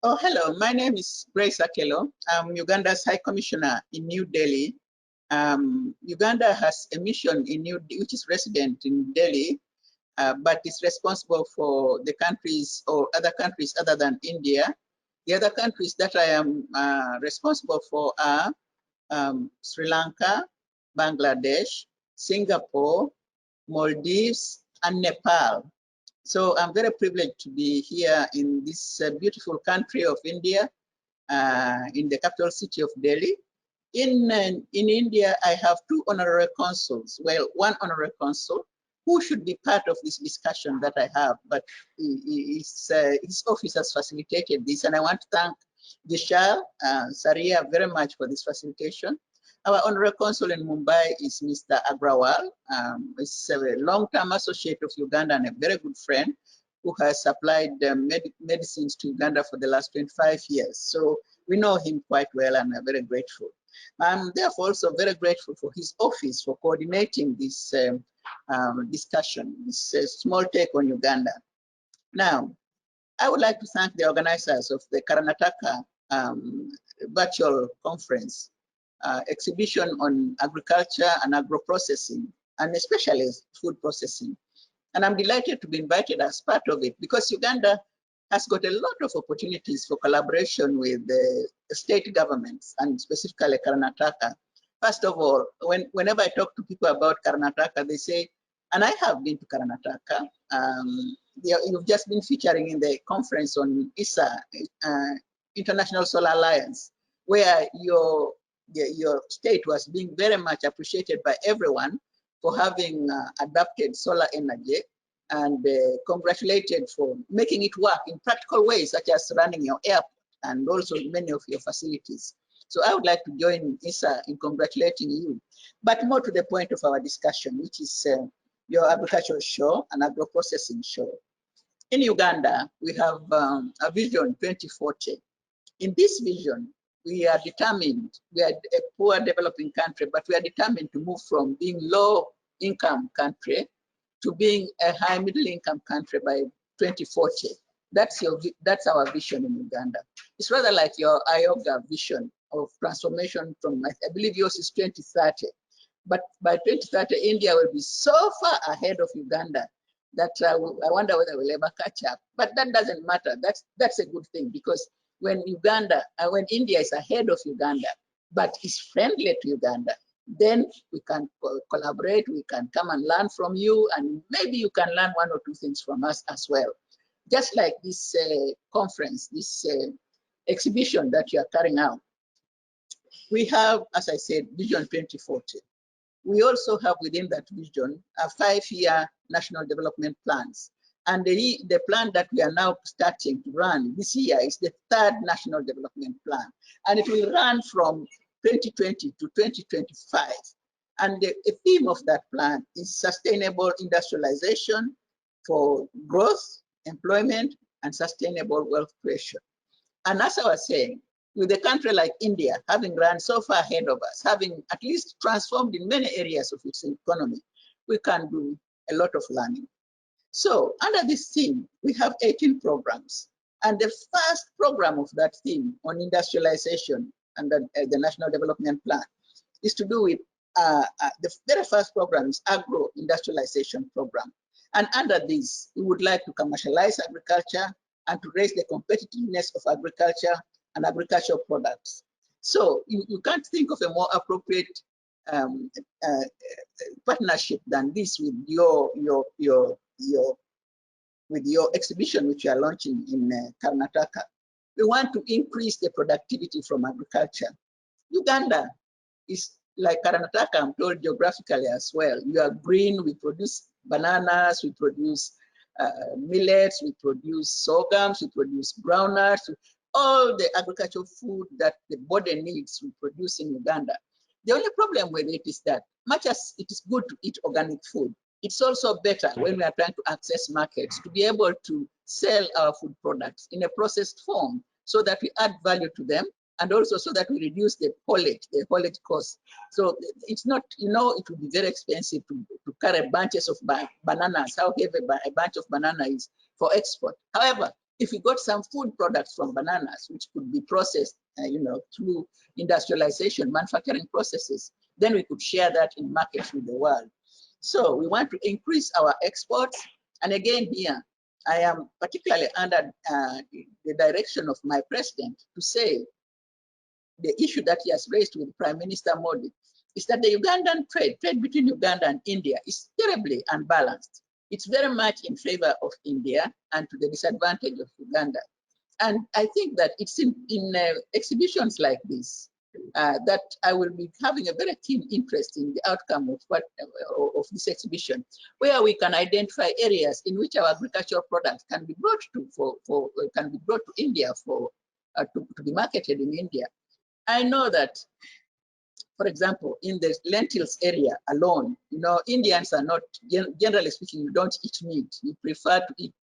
Oh, hello. My name is Grace Akelo. I'm Uganda's High Commissioner in New Delhi. Uganda has a mission in which is resident in Delhi, but is responsible for the countries or other countries other than India. The other countries that I am responsible for are Sri Lanka, Bangladesh, Singapore, Maldives, and Nepal. So I'm very privileged to be here in this beautiful country of India, in the capital city of Delhi. In India, I have two honorary consuls. Well, one honorary consul who should be part of this discussion that I have, but his office has facilitated this, and I want to thank Vishal Saria very much for this facilitation. Our honorary consul in Mumbai is Mr. Agrawal. He's a long-term associate of Uganda and a very good friend who has supplied medicines to Uganda for the last 25 years. So we know him quite well and are very grateful. I'm therefore also very grateful for his office for coordinating this discussion, this small take on Uganda. Now, I would like to thank the organizers of the Karnataka virtual conference exhibition on agriculture and agro-processing, and especially food processing. And I'm delighted to be invited as part of it because Uganda has got a lot of opportunities for collaboration with the state governments and specifically Karnataka. First of all, whenever I talk to people about Karnataka, they say, and I have been to Karnataka, you've just been featuring in the conference on ISA, International Solar Alliance, where your state was being very much appreciated by everyone for having adapted solar energy and congratulated for making it work in practical ways, such as running your airport and also many of your facilities. So I would like to join ISA in congratulating you. But more to the point of our discussion, which is your agricultural show and agro-processing show. In Uganda, we have a vision 2040. In this vision, we are determined, we are a poor developing country, but we are determined to move from being low income country to being a high middle income country by 2040. That's our vision in Uganda. It's rather like your IOGA vision of transformation from, I believe yours is 2030. But by 2030, India will be so far ahead of Uganda that I wonder whether we'll ever catch up. But that doesn't matter. That's a good thing because when India is ahead of Uganda, but is friendly to Uganda, then we can collaborate, we can come and learn from you, and maybe you can learn one or two things from us as well. Just like this conference, this exhibition that you are carrying out. We have, as I said, Vision 2040. We also have within that vision a 5-year national development plans. And the plan that we are now starting to run this year is the 3rd national development plan. And it will run from 2020 to 2025. And the theme of that plan is sustainable industrialization for growth, employment, and sustainable wealth creation. And as I was saying, with a country like India having run so far ahead of us, having at least transformed in many areas of its economy, we can do a lot of learning. So under this theme, we have 18 programs. And the first program of that theme on industrialization under the National Development Plan is to do with the very first program is agro-industrialization program. And under this, we would like to commercialize agriculture and to raise the competitiveness of agriculture and agricultural products. So you can't think of a more appropriate partnership than this with your exhibition which you are launching in Karnataka. We want to increase the productivity from agriculture. Uganda is like Karnataka, I'm told geographically as well. You are green, we produce bananas, we produce millets, we produce sorghums, we produce groundnuts, all the agricultural food that the body needs we produce in Uganda. The only problem with it is that much as it is good to eat organic food, it's also better when we are trying to access markets to be able to sell our food products in a processed form so that we add value to them and also so that we reduce the haulage cost. So it's not, it would be very expensive to carry bunches of bananas, how heavy a bunch of banana is for export. However, If we got some food products from bananas, which could be processed, through industrialization, manufacturing processes, then we could share that in markets with the world. So we want to increase our exports. And again, here, I am particularly under the direction of my president to say the issue that he has raised with Prime Minister Modi is that the Ugandan trade between Uganda and India is terribly unbalanced. It's very much in favor of India and to the disadvantage of Uganda. And I think that it's in exhibitions like this that I will be having a very keen interest in the outcome of this exhibition, where we can identify areas in which our agricultural products can be brought to India to be marketed in India. I know that, for example, in the lentils area alone, Indians are not, generally speaking, you don't eat meat. You prefer to eat,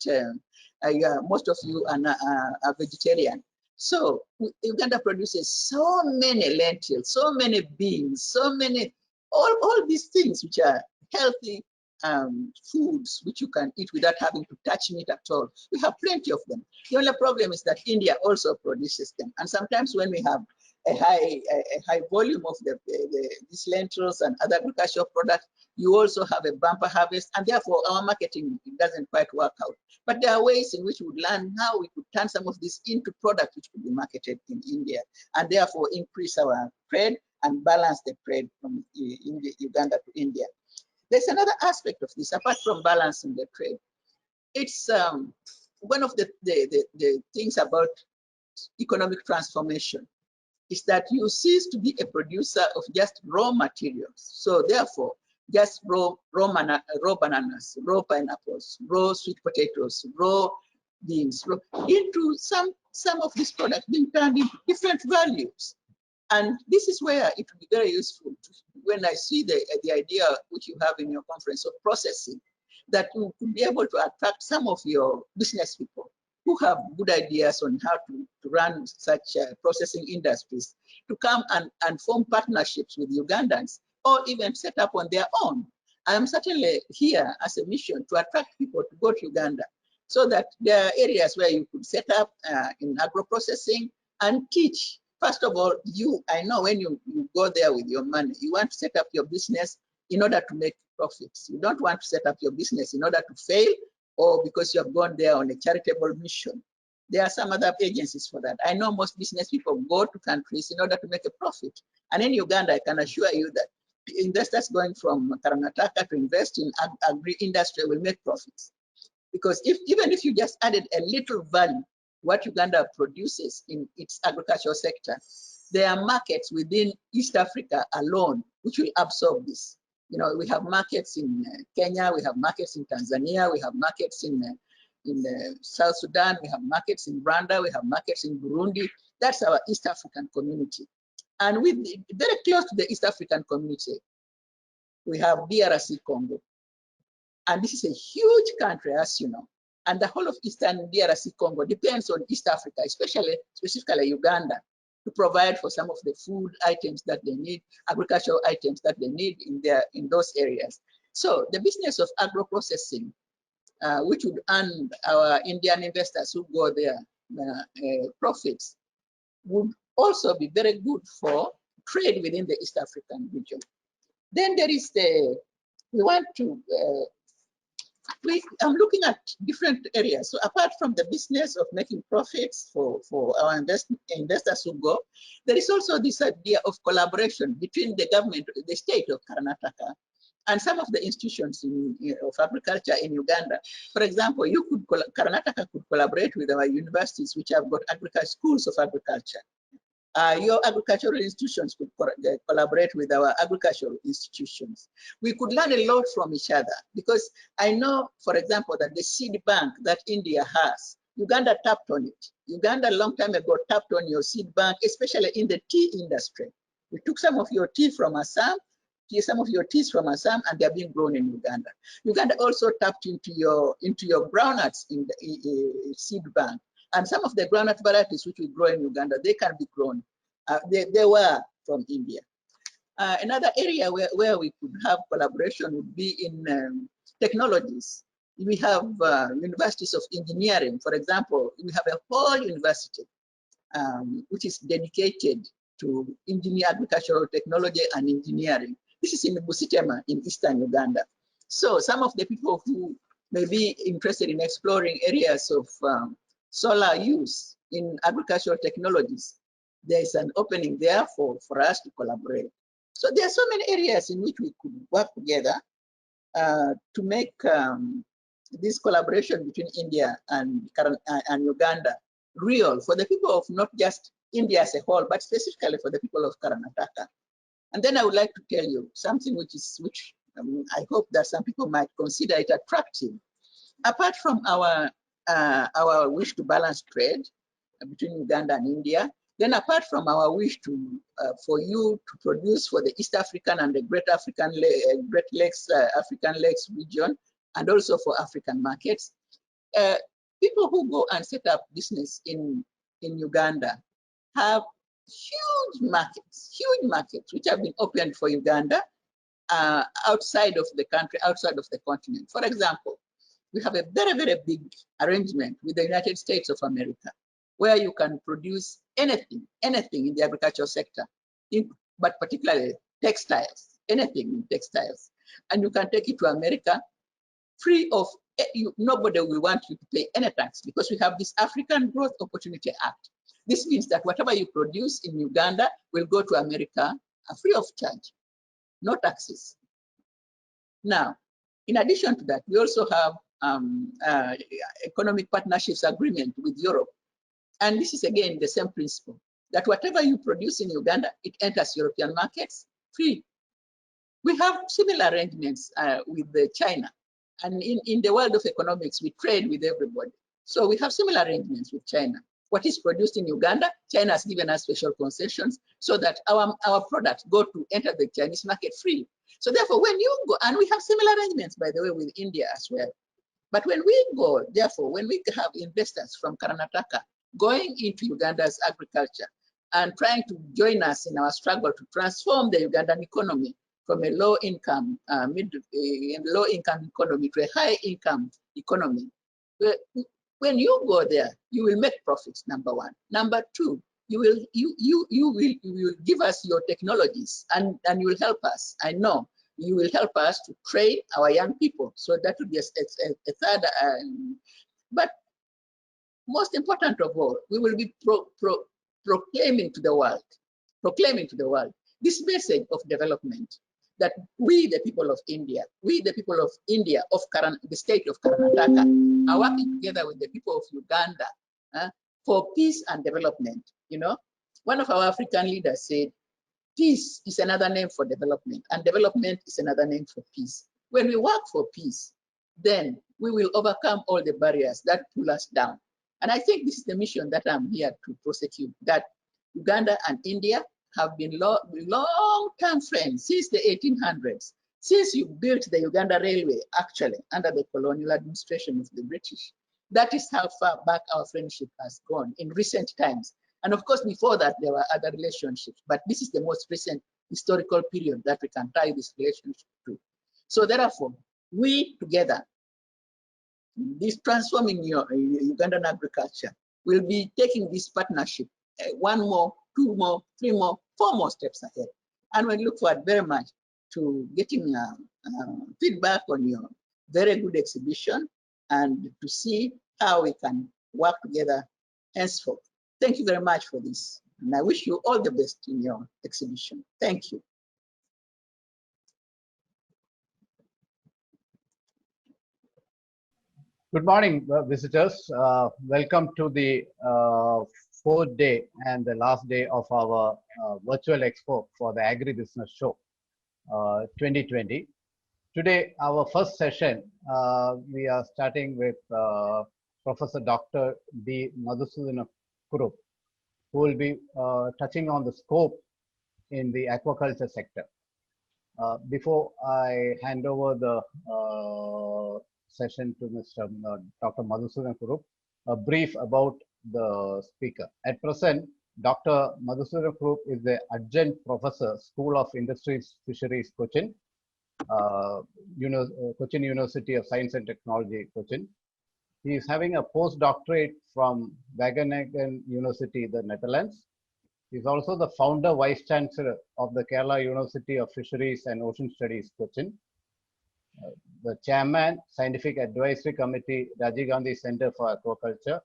most of you are vegetarian. So Uganda produces so many lentils, so many beans, so many, all these things which are healthy foods which you can eat without having to touch meat at all. We have plenty of them. The only problem is that India also produces them. And sometimes when we have a high volume of these lentils and other agricultural products, you also have a bumper harvest, and therefore our marketing doesn't quite work out. But there are ways in which we would learn how we could turn some of this into products which could be marketed in India, and therefore increase our trade and balance the trade from Uganda to India. There's another aspect of this, apart from balancing the trade. It's one of the things about economic transformation is that you cease to be a producer of just raw materials. So therefore, just raw bananas, raw pineapples, raw sweet potatoes, raw beans, into some of these products being turned into different values. And this is where it would be very useful when I see the idea which you have in your conference of processing, that you could be able to attract some of your business people who have good ideas on how to run such processing industries to come and form partnerships with Ugandans, or even set up on their own. I am certainly here as a mission to attract people to go to Uganda, so that there are areas where you could set up in agro-processing and teach. First of all, I know when you go there with your money, you want to set up your business in order to make profits. You don't want to set up your business in order to fail, or because you have gone there on a charitable mission. There are some other agencies for that. I know most business people go to countries in order to make a profit. And in Uganda, I can assure you that investors going from Karnataka to invest in agri-industry will make profits. Because even if you just added a little value, what Uganda produces in its agricultural sector, there are markets within East Africa alone which will absorb this. We have markets in Kenya, we have markets in Tanzania, we have markets in South Sudan, we have markets in Rwanda, we have markets in Burundi. That's our East African community. And very close to the East African community, we have DRC Congo. And this is a huge country, as you know. And the whole of Eastern DRC Congo depends on East Africa, specifically Uganda, to provide for some of the food items that they need, agricultural items that they need in those areas. So the business of agro-processing, which would earn our Indian investors who go there profits, would also be very good for trade within the East African region. Then there is I'm looking at different areas. So apart from the business of making profits for our investors who go, there is also this idea of collaboration between the government, the state of Karnataka, and some of the institutions of agriculture in Uganda. For example, Karnataka could collaborate with our universities, which have got schools of agriculture. Your agricultural institutions could collaborate with our agricultural institutions. We could learn a lot from each other, because I know, for example, that the seed bank that India has, Uganda tapped on it. Uganda a long time ago tapped on your seed bank, especially in the tea industry. We took some of your tea from Assam, and they're being grown in Uganda. Uganda also tapped into your groundnuts in the seed bank. And some of the groundnut varieties which we grow in Uganda, they can be grown. They were from India. Another area where we could have collaboration would be in technologies. We have universities of engineering. For example, we have a whole university which is dedicated to agricultural technology and engineering. This is in Busitema in eastern Uganda. So some of the people who may be interested in exploring areas of solar use in agricultural technologies, there is an opening there for us to collaborate. So there are so many areas in which we could work together to make this collaboration between India and Uganda real for the people of not just India as a whole, but specifically for the people of Karnataka. And then I would like to tell you something which I hope that some people might consider it attractive. Apart from our wish to balance trade between Uganda and India, then apart from our wish to for you to produce for the East African and the Great Lakes African Lakes region, and also for African markets, people who go and set up business in Uganda have huge markets which have been opened for Uganda outside of the country, outside of the continent. For example, we have a very, very big arrangement with the United States of America, where you can produce anything in the agricultural sector, but particularly textiles, anything in textiles. And you can take it to America free of, nobody will want you to pay any tax because we have this African Growth Opportunity Act. This means that whatever you produce in Uganda will go to America free of charge, no taxes. Now, in addition to that, we also have economic partnerships agreement with Europe. And this is again the same principle, that whatever you produce in Uganda, it enters European markets free. We have similar arrangements with China. And in the world of economics, we trade with everybody. So we have similar arrangements with China. What is produced in Uganda, China has given us special concessions so that our products go to enter the Chinese market free. So therefore, when you go, and we have similar arrangements, by the way, with India as well. But when we go, therefore, when we have investors from Karnataka going into Uganda's agriculture and trying to join us in our struggle to transform the Ugandan economy from a low-income, low-income economy to a high-income economy, when you go there, you will make profits, number one. Number two, you will give us your technologies and you will help us. I know you will help us to train our young people. So that would be a third. But most important of all, we will be proclaiming to the world this message of development, that we, the people of India, of the state of Karnataka, are working together with the people of Uganda for peace and development. You know, one of our African leaders said, peace is another name for development, and development is another name for peace. When we work for peace, then we will overcome all the barriers that pull us down. And I think this is the mission that I'm here to prosecute, that Uganda and India have been long-term friends since the 1800s, since you built the Uganda Railway, actually, under the colonial administration of the British. That is how far back our friendship has gone in recent times. And of course, before that, there were other relationships, but this is the most recent historical period that we can tie this relationship to. So therefore, we together, this transforming Ugandan agriculture, will be taking this partnership one more, two more, three more, four more steps ahead. And we look forward very much to getting feedback on your very good exhibition and to see how we can work together henceforth. Thank you very much for this. And I wish you all the best in your exhibition. Thank you. Good morning, visitors. Welcome to the fourth day and the last day of our virtual expo for the Agribusiness Show 2020. Today, our first session, we are starting with Professor Dr. D. Madhusudhana Kurup, who will be touching on the scope in the aquaculture sector. Before I hand over the session to Dr. Madhusudhana Kurup, a brief about the speaker. At present, Dr. Madhusudhana Kurup is the Adjunct Professor, School of Industries, Fisheries, Cochin. Cochin University of Science and Technology, Cochin. He is having a postdoctorate from Wageningen University, the Netherlands. He is also the founder vice chancellor of the Kerala University of Fisheries and Ocean Studies, Cochin. The chairman, Scientific Advisory Committee, Rajiv Gandhi Center for Aquaculture,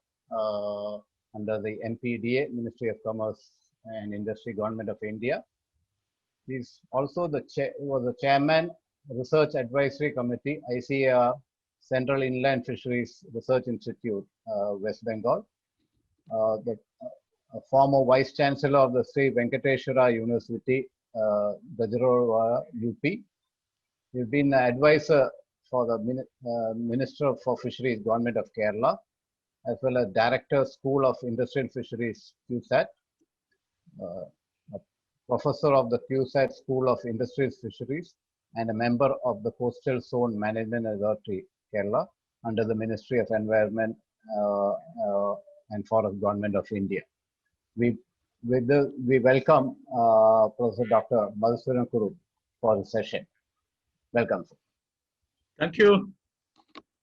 under the MPDA, Ministry of Commerce and Industry, Government of India. He is also the chairman, Research Advisory Committee, ICAR, Central Inland Fisheries Research Institute, West Bengal. The former Vice Chancellor of the Sri Venkateshwara University, Gajraula, UP. He's been an advisor for the Minister for Fisheries, Government of Kerala, as well as Director, School of Industrial Fisheries, QSAT, a professor of the QSAT School of Industrial Fisheries, and a member of the Coastal Zone Management Authority, Kerala, under the Ministry of Environment and Forest, Government of India. We welcome Professor Dr. Madhusudan Kuru for the session. Welcome, sir. Thank you,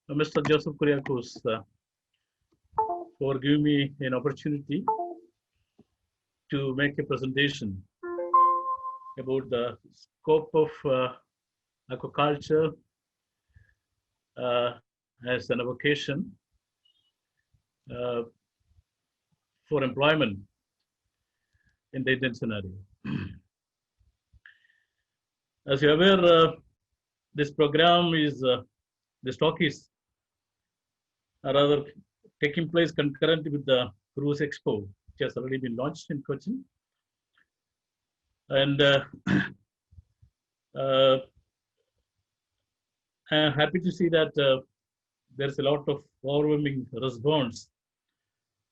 Mr. Joseph Kuriakose, for giving me an opportunity to make a presentation about the scope of aquaculture as an vocation for employment in the Indian scenario. As you're aware, this program is, this talk is rather taking place concurrently with the Cruise Expo, which has already been launched in Cochin. And I'm happy to see that there's a lot of overwhelming response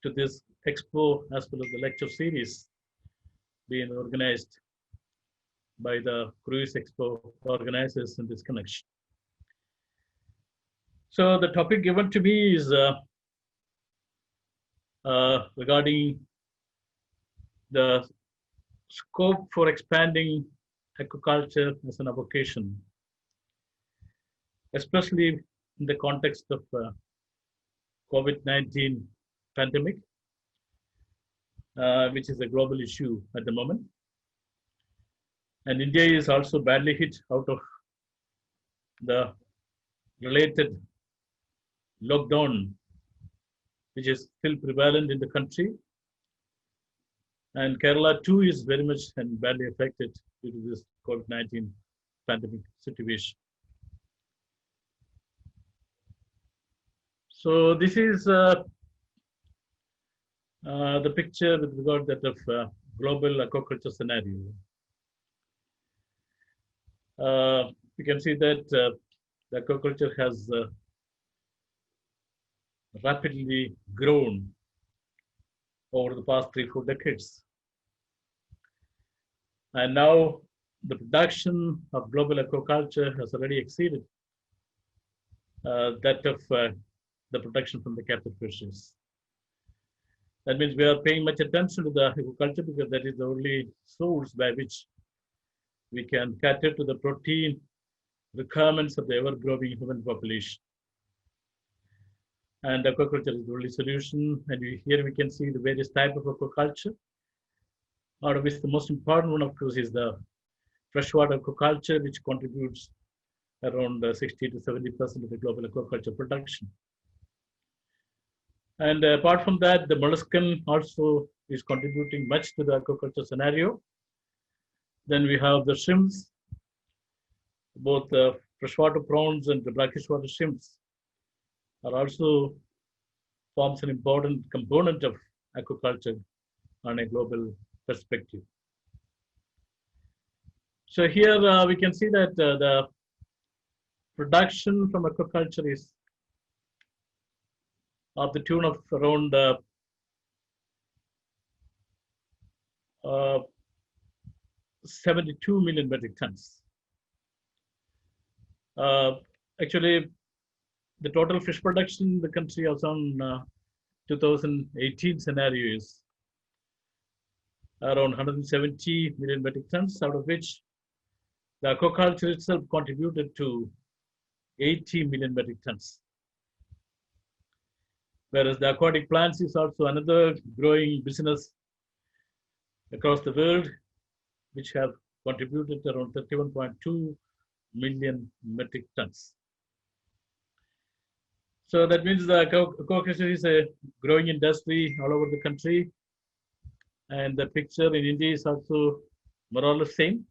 to this expo as well as the lecture series being organized by the Cruise Expo organizers in this connection. So the topic given to me is regarding the scope for expanding aquaculture as an vocation, especially in the context of COVID-19 pandemic, which is a global issue at the moment. And India is also badly hit out of the related lockdown, which is still prevalent in the country. And Kerala too is very much and badly affected due to this COVID-19 pandemic situation. So this is the picture with regard to that of global aquaculture scenario. You can see that the aquaculture has rapidly grown over the past 3-4 decades. And now the production of global aquaculture has already exceeded that of the production from the captive fisheries. That means we are paying much attention to the aquaculture because that is the only source by which we can cater to the protein requirements of the ever-growing human population. And aquaculture is the only solution. And here we can see the various types of aquaculture, out of which the most important one, of course, is the freshwater aquaculture, which contributes around 60 to 70% of the global aquaculture production. And apart from that, the molluscan also is contributing much to the aquaculture scenario. Then we have the shrimps, both freshwater prawns and the brackish water shrimps are also forms an important component of aquaculture on a global perspective. So here we can see that the production from aquaculture is of the tune of around 72 million metric tons. Actually, the total fish production in the country as on 2018 scenario is around 170 million metric tons, out of which The aquaculture itself contributed to 80 million metric tons. Whereas the aquatic plants is also another growing business across the world, which have contributed around 31.2 million metric tons. So that means the aquaculture is a growing industry all over the country. And the picture in India is also more or less same.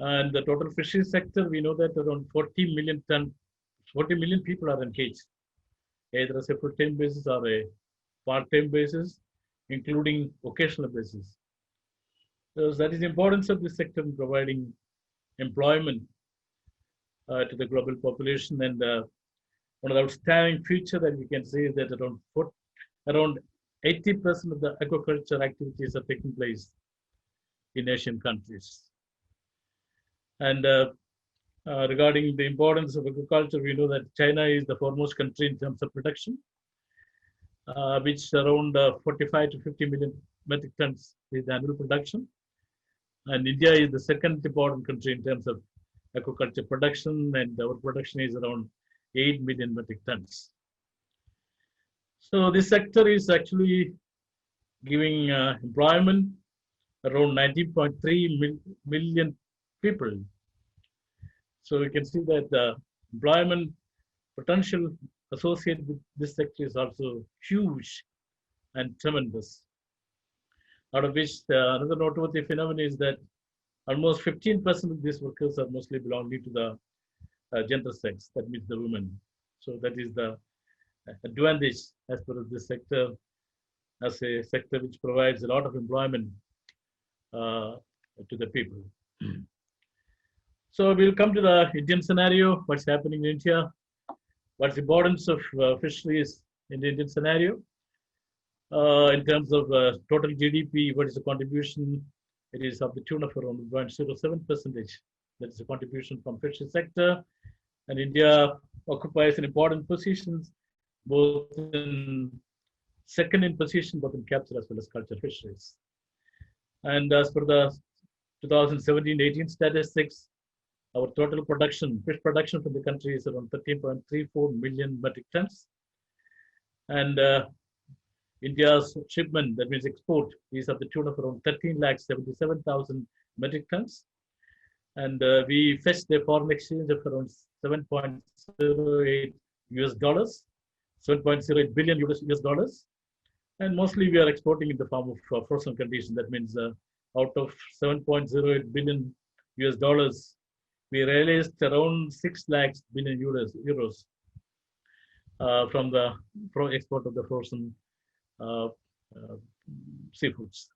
And the total fisheries sector, we know that around 40 million people are engaged, either as a full-time basis or a part-time basis, including occasional basis. So that is the importance of this sector in providing employment to the global population. And one of the outstanding feature that we can say is that around 80% of the aquaculture activities are taking place in Asian countries. And regarding the importance of agriculture, we know that China is the foremost country in terms of production, which around 45 to 50 million metric tons is the annual production. And India is the second important country in terms of aquaculture production, and our production is around 8 million metric tons. So this sector is actually giving employment around 19.3 million people. So we can see that the employment potential associated with this sector is also huge and tremendous. Out of which another noteworthy phenomenon is that almost 15% of these workers are mostly belonging to the gender sex, that means the women. So that is the advantage as far as this sector, as a sector which provides a lot of employment to the people. So we'll come to the Indian scenario, what's happening in India, what's the importance of fisheries in the Indian scenario. In terms of total GDP, what is the contribution? It is of the tune of around 0.07%. That is the contribution from fishery sector. And India occupies an important position, both in second in position, both in capture as well as culture fisheries. And as per the 2017-18 statistics, our total production, fish production from the country is around 13.34 million metric tons. And India's shipment, that means export, is of the tune of around 13,77,000 metric tons. And we fetched the foreign exchange of around 7.08 US dollars, 7.08 billion US dollars. And mostly we are exporting in the form of frozen condition. That means out of 7.08 billion US dollars, we realized around 6 lakhs billion euros from the export of the frozen seafoods.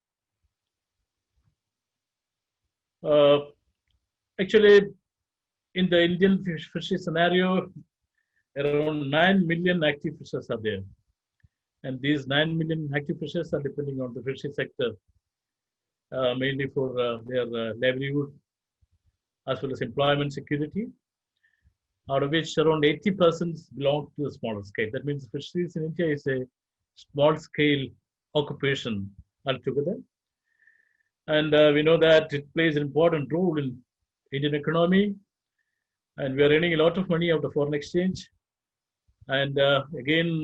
Actually, in the Indian fishery scenario, around 9 million active fishers are there. And these 9 million active fishers are depending on the fishery sector, mainly for their livelihood as well as employment security, out of which around 80% belong to the smaller scale. That means fisheries in India is a small scale occupation altogether. And we know that it plays an important role in Indian economy, and we are earning a lot of money out of foreign exchange. And again,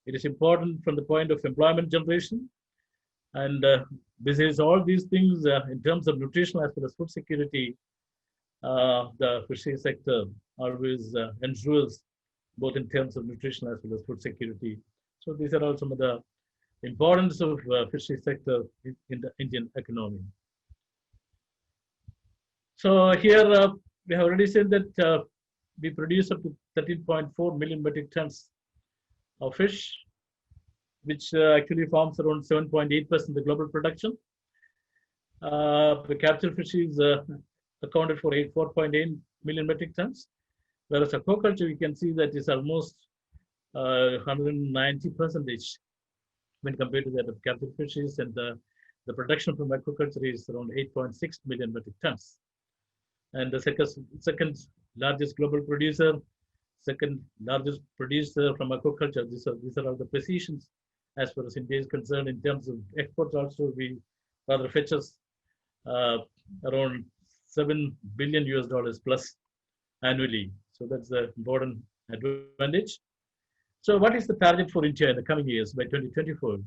it is important from the point of employment generation. And this is all these things in terms of nutrition as well as food security. The fishery sector always ensures both in terms of nutrition as well as food security. So these are all some of the importance of fishery sector in the Indian economy. So here we have already said that we produce up to 13.4 million metric tons of fish, which actually forms around 7.8% of the global production. The capture fisheries accounted for 4.8 million metric tons, whereas aquaculture, we can see that is almost 190% when compared to that of captive fisheries, and the production from aquaculture is around 8.6 million metric tons. And the second largest global producer, second largest producer from aquaculture, these are all the positions as far as India is concerned. In terms of exports also, we rather fetches around $7 billion US plus annually. So that's the important advantage. So what is the target for India in the coming years by 2024?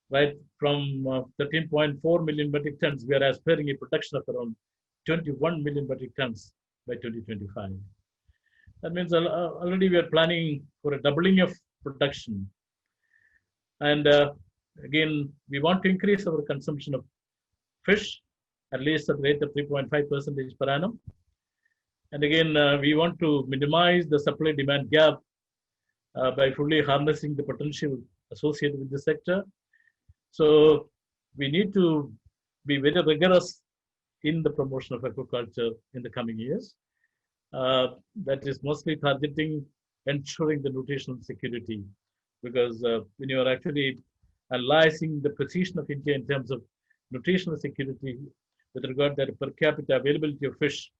Right, from 13.4 million metric tons, we are aspiring a production of around 21 million metric tons by 2025. That means already we are planning for a doubling of production. And again, we want to increase our consumption of fish, at least at the rate of 3.5% per annum. And again, we want to minimize the supply-demand gap by fully harnessing the potential associated with the sector. So we need to be very rigorous in the promotion of aquaculture in the coming years. That is mostly targeting ensuring the nutritional security, because when you are actually analyzing the position of India in terms of nutritional security with regard to the per capita availability of fish,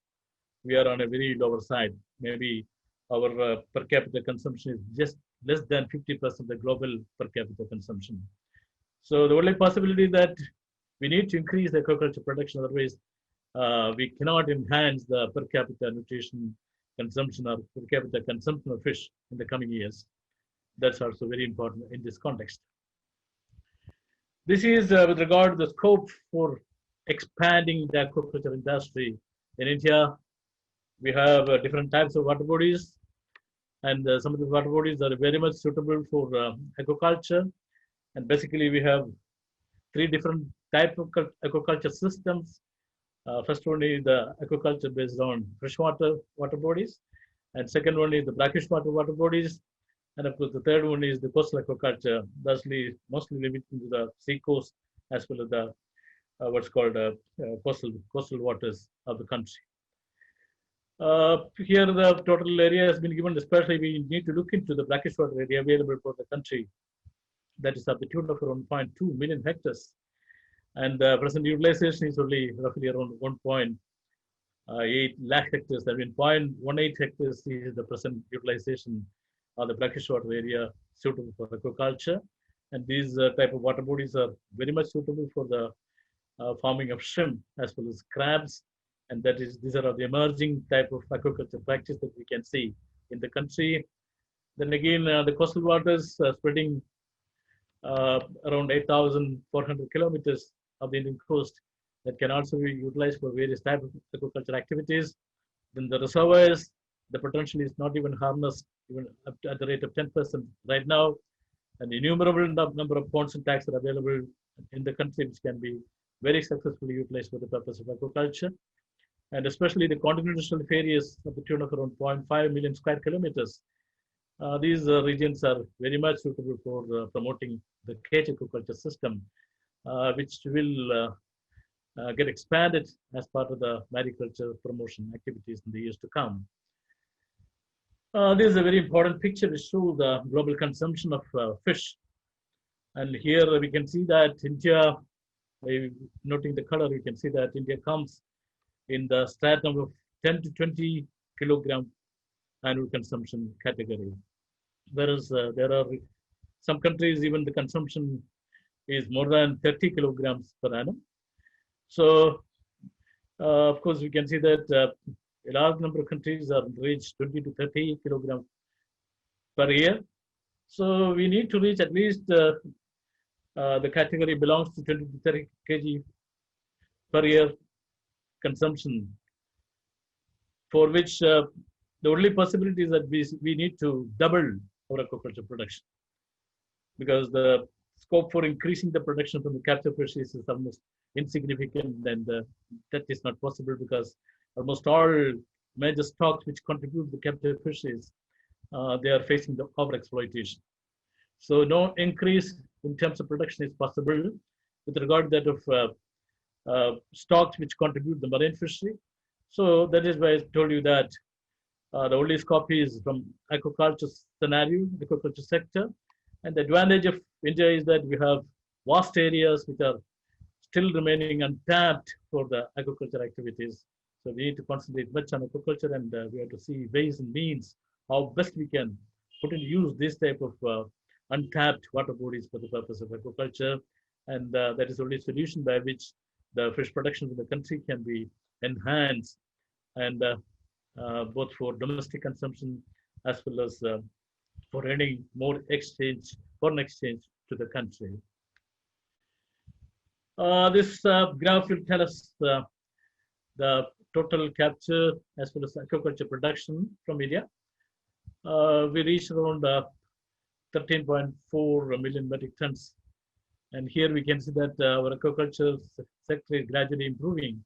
we are on a very lower side. Maybe our per capita consumption is just less than 50% of the global per capita consumption. So the only possibility that we need to increase the aquaculture production, otherwise we cannot enhance the per capita nutrition consumption or per capita consumption of fish in the coming years. That's also very important in this context. This is with regard to the scope for expanding the aquaculture industry in India. We have different types of water bodies, and some of the water bodies are very much suitable for aquaculture. And basically, we have three different types of aquaculture systems. First one is the aquaculture based on freshwater water bodies, and second one is the brackish water bodies, and of course the third one is the coastal aquaculture, thusly mostly limited to the sea coast as well as the what's called coastal waters of the country. Here the total area has been given. Especially we need to look into the brackish water area available for the country. That is of the tune of around 0.2 million hectares. And the present utilization is only roughly around 1.8 lakh hectares. I mean, 0.18 hectares is the present utilization of the brackish water area suitable for aquaculture. And these type of water bodies are very much suitable for the farming of shrimp as well as crabs. And that is, these are the emerging type of aquaculture practice that we can see in the country. Then again, the coastal waters spreading around 8,400 kilometers of the Indian coast that can also be utilized for various types of aquaculture activities. Then the reservoirs, the potential is not even harnessed even up to, at the rate of 10% right now. And innumerable number of ponds and tanks are available in the country, which can be very successfully utilized for the purpose of aquaculture. And especially the continental shelf areas of the tune of around 0.5 million square kilometers. These regions are very much suitable for promoting the cage aquaculture system, which will get expanded as part of the mariculture promotion activities in the years to come. This is a very important picture which shows the global consumption of fish. And here we can see that India, by noting the color, you can see that India comes in the stratum of 10 to 20 kilogram annual consumption category. Whereas there are some countries, even the consumption is more than 30 kilograms per annum. So, of course, we can see that a large number of countries are reached 20 to 30 kilograms per year. So we need to reach at least the category belongs to 20 to 30 kg per year consumption, for which the only possibility is that we need to double our aquaculture production, because the scope for increasing the production from the captive fisheries is almost insignificant, and that is not possible because almost all major stocks which contribute to the captive fisheries, they are facing the overexploitation. So no increase in terms of production is possible with regard to that of stocks which contribute to the marine fishery. So that is why I told you that the only scope is from aquaculture scenario, the aquaculture sector. And the advantage of India is that we have vast areas which are still remaining untapped for the aquaculture activities. So we need to concentrate much on aquaculture, and we have to see ways and means how best we can put into use this type of untapped water bodies for the purpose of aquaculture. And that is the only solution by which the fish production in the country can be enhance and both for domestic consumption as well as for earning more foreign exchange to the country. This graph will tell us the total capture as well as aquaculture production from India. We reached around 13.4 million metric tons. And here we can see that our aquaculture sector is gradually improving,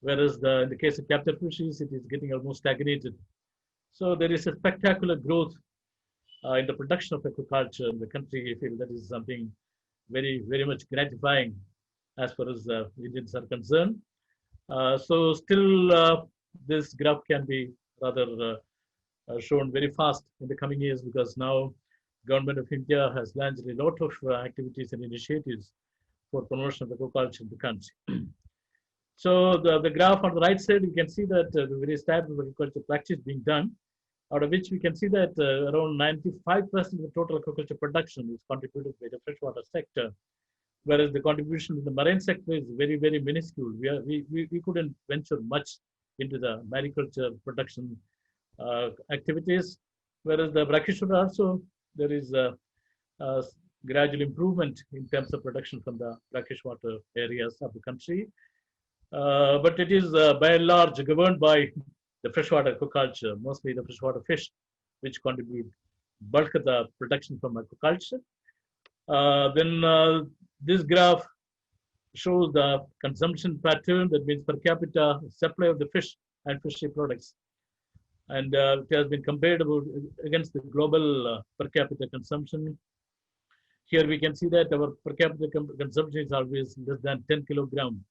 whereas in the case of captive fisheries, it is getting almost stagnated. So there is a spectacular growth in the production of aquaculture in the country. I feel that is something very, very much gratifying as far as Indians are concerned. So still this graph can be rather shown very fast in the coming years, because now Government of India has launched a lot of activities and initiatives for promotion of aquaculture in the country. So the graph on the right side, you can see that the various types of aquaculture practice being done, out of which we can see that around 95% of the total aquaculture production is contributed by the freshwater sector, whereas the contribution in the marine sector is very, very minuscule. We couldn't venture much into the mariculture production activities, whereas the brackish-water also, there is a gradual improvement in terms of production from the brackish water areas of the country. But it is by and large governed by the freshwater aquaculture, mostly the freshwater fish, which contribute bulk of the production from aquaculture. Then this graph shows the consumption pattern, that means per capita supply of the fish and fishery products. And it has been compared against the global per capita consumption. Here we can see that our per capita consumption is always less than 10 kilogram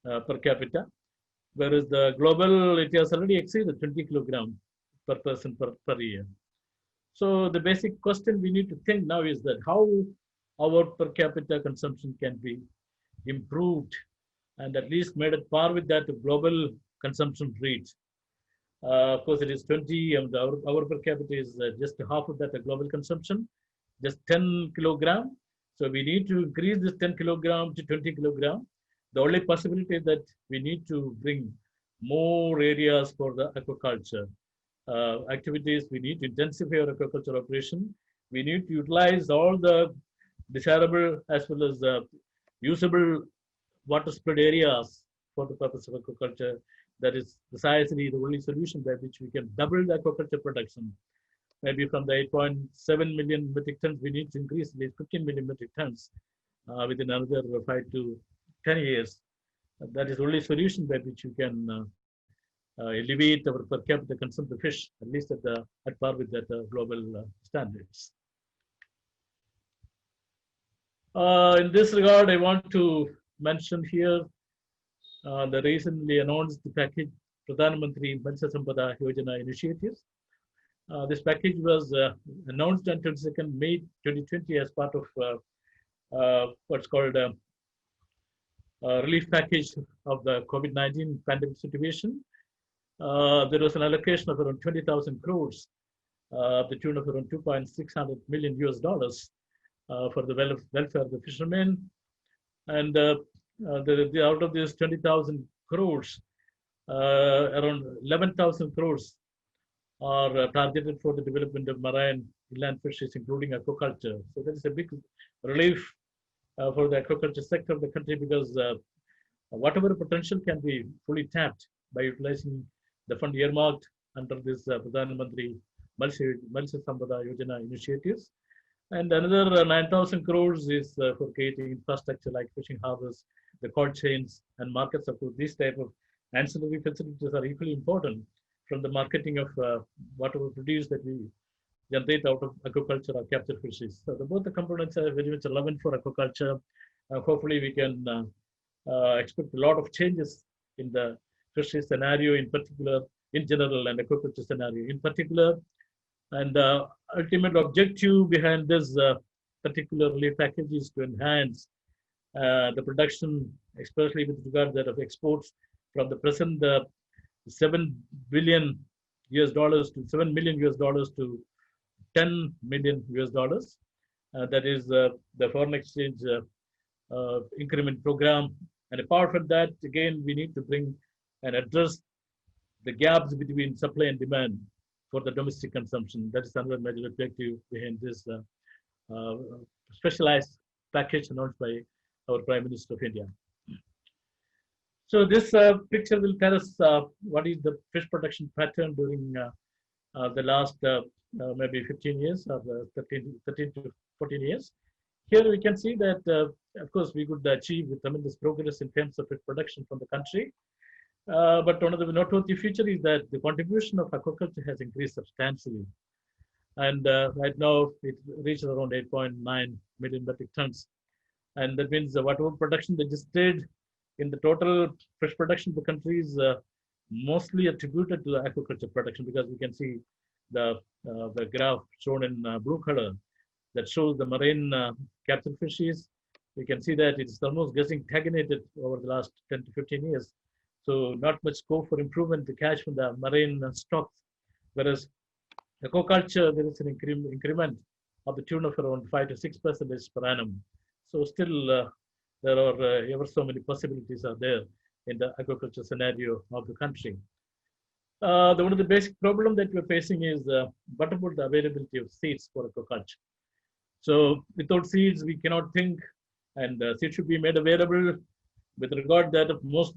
per capita, whereas the global, it has already exceeded 20 kilogram per person per year. So the basic question we need to think now is that how our per capita consumption can be improved and at least made at par with that global consumption rate. Of course, it is 20, and our per capita is just half of that global consumption, just 10 kilogram. So we need to increase this 10 kilogram to 20 kilogram. The only possibility is that we need to bring more areas for the aquaculture activities. We need to intensify our aquaculture operation. We need to utilize all the desirable as well as usable water spread areas for the purpose of aquaculture. That is precisely the only solution by which we can double the aquaculture production. Maybe from the 8.7 million metric tons, we need to increase the 15 million metric tons within another 5 to 10 years. That is the only solution by which you can elevate our per capita consumption of fish, at least at par with that global standards. In this regard, I want to mention here the recently announced package Pradhan Mantri Matsya Sampada Yojana initiatives. This package was announced on 22nd May 2020 as part of what's called relief package of the COVID-19 pandemic situation. There was an allocation of around 20,000 crores, the tune of around $2.6 million for the welfare of the fishermen. And out of these 20,000 crores, around 11,000 crores are targeted for the development of marine inland fisheries, including aquaculture. So that is a big relief for the aquaculture sector of the country, because whatever potential can be fully tapped by utilizing the fund earmarked under this Pradhan Mantri Matsya Sampada Yojana initiatives. And another 9,000 crores is for creating infrastructure like fishing harbors, the cold chains, and markets. Of course, these type of ancillary facilities are equally important from the marketing of whatever produce that we generate out of aquaculture or capture fisheries. So both the components are very much relevant for aquaculture. Hopefully, we can expect a lot of changes in the fishery scenario in particular, in general, and aquaculture scenario in particular. And the ultimate objective behind this particular relief package is to enhance the production, especially with regard to of exports, from the present $7 billion to $7 million to $10 million. That is the foreign exchange increment program. And apart from that, again, we need to bring and address the gaps between supply and demand for the domestic consumption. That is another major objective behind this uh, specialized package announced by our Prime Minister of India. So this picture will tell us what is the fish production pattern during the last maybe 15 years or 13 to 14 years. Here we can see that, of course, we could achieve tremendous progress in terms of fish production from the country. But one of the noteworthy feature is that the contribution of aquaculture has increased substantially. And right now it reaches around 8.9 million metric tons. And that means whatever production registered in the total fish production of the country is mostly attributed to the aquaculture production, because we can see the graph shown in blue color that shows the marine captive fishes. We can see that it's almost getting stagnated over the last 10 to 15 years. So not much scope for improvement to catch from the marine stocks. Whereas aquaculture, there is an increment of the tune of around 5 to 6% per annum. So still there are ever so many possibilities are there in the aquaculture scenario of the country. One of the basic problem that we're facing is what about the availability of seeds for aquaculture? So without seeds, we cannot think, and seeds should be made available with regard that of most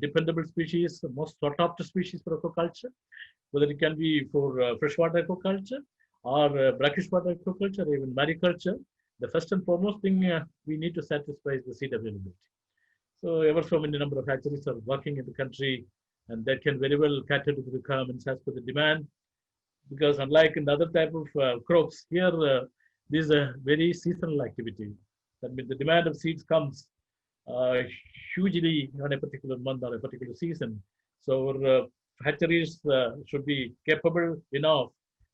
dependable species, most sought after species for aquaculture, whether it can be for freshwater aquaculture or brackish water aquaculture or even mariculture. The first and foremost thing we need to satisfy is the seed availability. So ever so many number of hatcheries are working in the country, and that can very well cater to the requirements as per the demand. Because unlike in the other type of crops, here this is a very seasonal activity. That means the demand of seeds comes hugely on a particular month or a particular season. So our hatcheries should be capable enough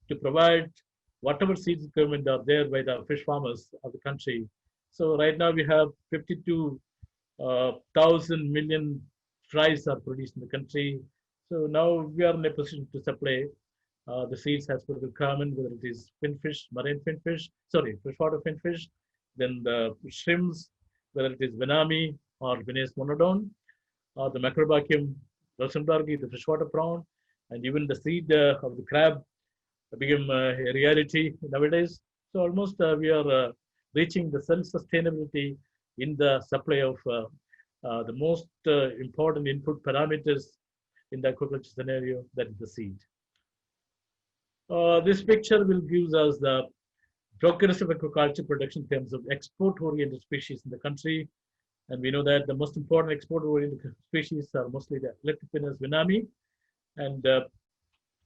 to provide whatever seeds requirement are there by the fish farmers of the country. So right now we have 52,000 million fries are produced in the country. So now we are in a position to supply the seeds as per the requirement, whether it is finfish, marine finfish, sorry, freshwater finfish, then the shrimps, whether it is Venami or Venus monodon, or the Macrobacchium rosenbergi, the freshwater prawn, and even the seed of the crab become a reality nowadays. So almost we are reaching the self-sustainability in the supply of the most important input parameters in the aquaculture scenario, that is the seed. This picture will give us the progress of aquaculture production in terms of export-oriented species in the country. And we know that the most important export-oriented species are mostly the Leptopinus venami. And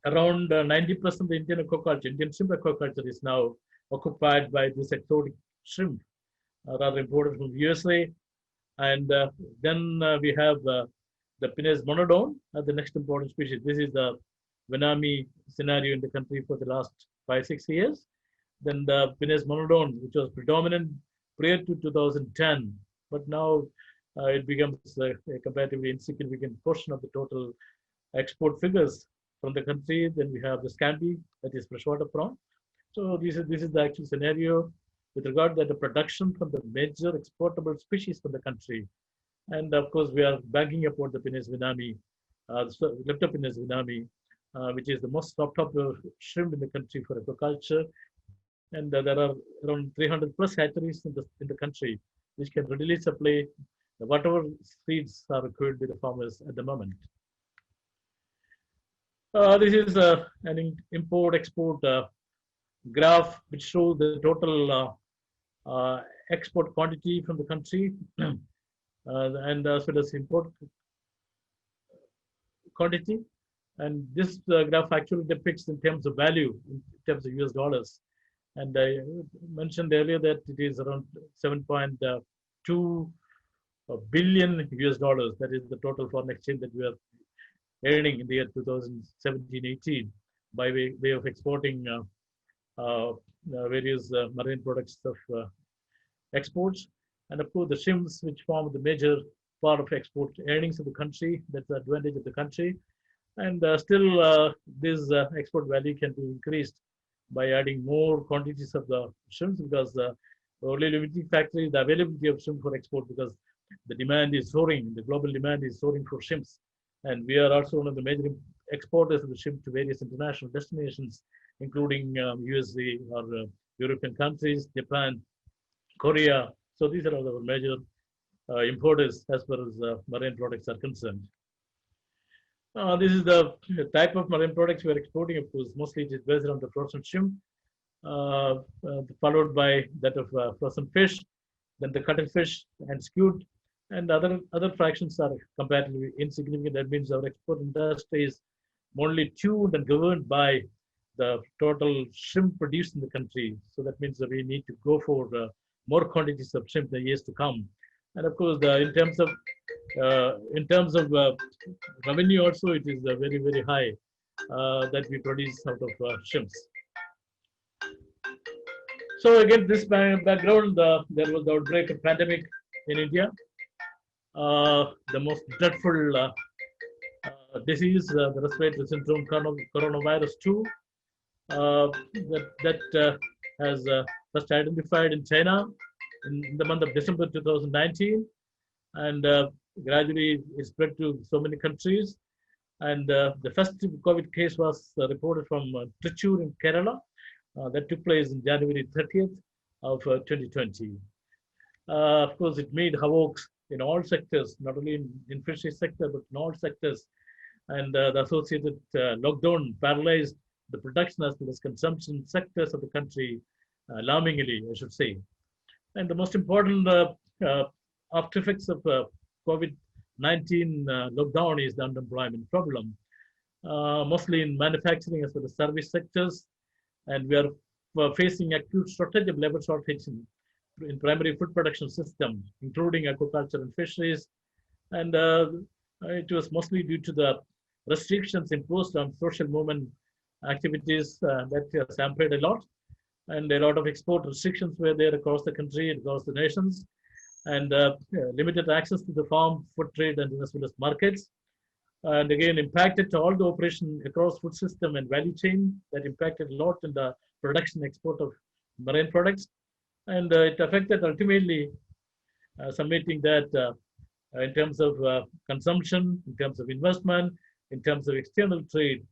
around 90% of the Indian aquaculture, Indian shrimp aquaculture is now occupied by this exotic shrimp, rather imported from USA. And then we have the Pinus monodon, the next important species. This is the Venami scenario in the country for the last 5-6 years. Then the Pinus monodon, which was predominant prior to 2010, but now it becomes a comparatively insignificant portion of the total export figures from the country. Then we have the scampi, that is freshwater prawn. So this is the actual scenario with regard to the production from the major exportable species from the country. And of course, we are bagging upon the Pinus venami, Leptopinus venami, which is the most sought after shrimp in the country for aquaculture. And there are around 300 plus hatcheries in the country, which can readily supply whatever seeds are required by the farmers at the moment. This is an import-export graph which shows the total export quantity from the country and as well as import quantity. And this graph actually depicts in terms of value, in terms of US dollars. And I mentioned earlier that it is around 7.2 billion US dollars. That is the total foreign exchange that we are earning in the year 2017-18 by way of exporting various marine products of exports. And of course, the shrimps, which form the major part of export earnings of the country, that's the advantage of the country. And still, this export value can be increased by adding more quantities of the shrimps, because the only limiting factor is the availability of shrimp for export, because the demand is soaring, the global demand is soaring for shrimps. And we are also one of the major exporters of the shrimp to various international destinations, including USA or European countries, Japan, Korea. So these are all our major importers as far as marine products are concerned. This is the type of marine products we are exporting. Of course, mostly it is based on the frozen shrimp, followed by that of frozen fish, then the cuttlefish and squid, and other fractions are comparatively insignificant. That means our export industry is only tuned and governed by the total shrimp produced in the country. So that means that we need to go for more quantities of shrimp in the years to come. And of course, in terms of revenue also, it is very high that we produce out of shrimps. So again, this background, there was the outbreak of pandemic in India. The most dreadful disease, the respiratory syndrome, coronavirus 2, that has first identified in China in the month of December 2019, and gradually it spread to so many countries. And the first COVID case was reported from Trichy in Kerala. That took place in January 30th of 2020. Of course, it made havoc in all sectors, not only in fishery sector, but in all sectors. And the associated lockdown paralyzed the production as well as consumption sectors of the country alarmingly, I should say. And the most important after effects of COVID-19 lockdown is the unemployment problem, mostly in manufacturing as well as service sectors. And we are facing acute shortage of labor shortage in primary food production system, including aquaculture and fisheries. And it was mostly due to the restrictions imposed on social movement activities that has hampered a lot. And a lot of export restrictions were there across the country, across the nations, and limited access to the farm, food trade, and as well as markets. And again, impacted all the operation across food system and value chain. That impacted a lot in the production export of marine products. And it affected ultimately submitting that in terms of consumption, in terms of investment, in terms of external trade,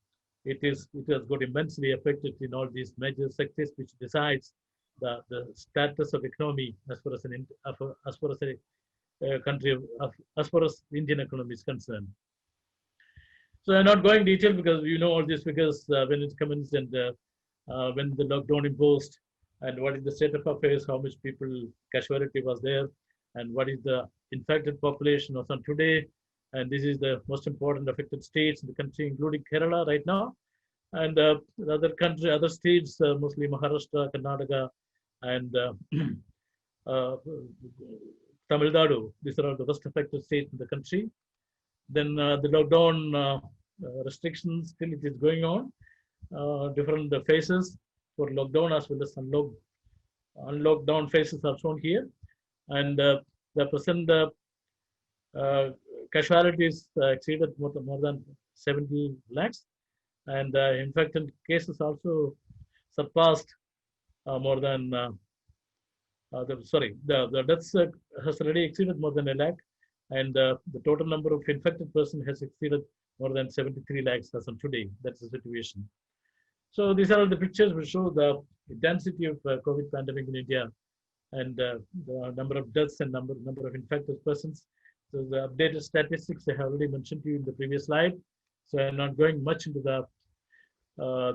it has got immensely affected in all these major sectors, which decides the status of economy as far as a country, as far as the Indian economy is concerned. So I'm not going detail because you know all this figures when it comes and when the lockdown imposed, and what is the state of affairs, how much people casualty was there, and what is the infected population as on today. And this is the most important affected states in the country, including Kerala right now. And the other states, mostly Maharashtra, Karnataka, and Tamil Nadu. These are all the worst affected states in the country. Then the lockdown restrictions, still it is going on. Different phases for lockdown as well as unlocked down phases are shown here. And the present casualties exceeded more than 70 lakhs. And infected cases also surpassed more than, the deaths has already exceeded more than a lakh. And the total number of infected persons has exceeded more than 73 lakhs as of today. That's the situation. So these are all the pictures which show the intensity of COVID pandemic in India, and the number of deaths and number of infected persons. So the updated statistics I have already mentioned to you in the previous slide. So I'm not going much into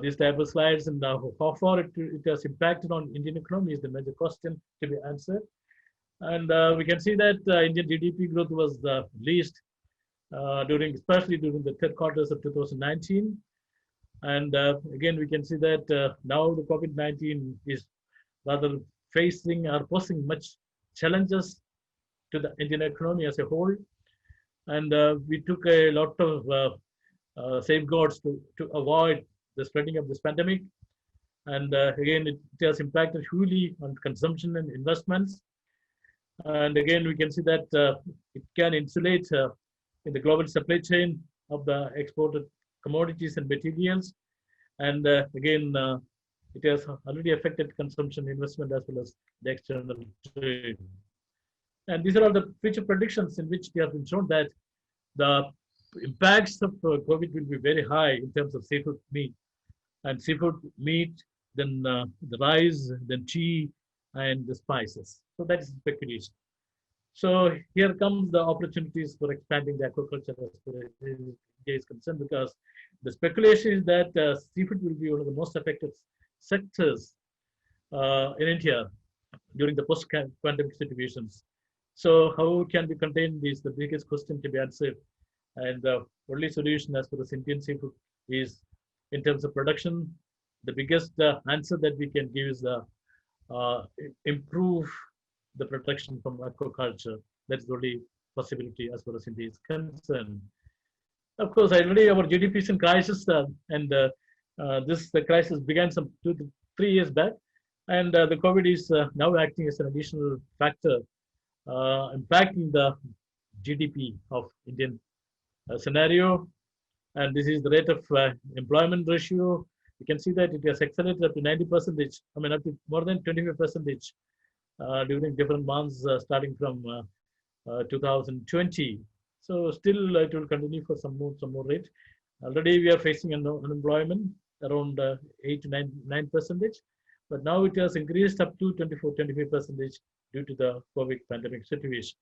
these type of slides, and how far it has impacted on Indian economy is the major question to be answered. And we can see that Indian GDP growth was the least especially during the third quarters of 2019. And again, we can see that now the COVID-19 is rather facing or posing much challenges to the Indian economy as a whole. And we took a lot of safeguards to avoid the spreading of this pandemic. And again, it has impacted hugely on consumption and investments. And again, we can see that it can insulate in the global supply chain of the exported commodities and materials. And again, it has already affected consumption, investment, as well as the external trade. And these are all the future predictions in which they have been shown that the impacts of COVID will be very high in terms of seafood meat. And seafood meat, then the rice, then tea, and the spices. So that is speculation. So here comes the opportunities for expanding the aquaculture as far as India is concerned, because the speculation is that seafood will be one of the most affected sectors in India during the post-pandemic situations. So how can we contain this? The biggest question to be answered. And the only solution as far as Indian seafood is in terms of production. The biggest answer that we can give is improve the production from aquaculture. That's the only possibility as far as India is concerned. Of course, already our GDP is in crisis, and the crisis began some 2 to 3 years back, and the COVID is now acting as an additional factor impacting the GDP of Indian scenario. And this is the rate of employment ratio. You can see that it has accelerated up to 90%. I mean, up to more than 25% during different months, starting from 2020. So still, it will continue for some more rate. Already, we are facing unemployment around 8 to 9%, but now it has increased up to 25% due to the COVID pandemic situation.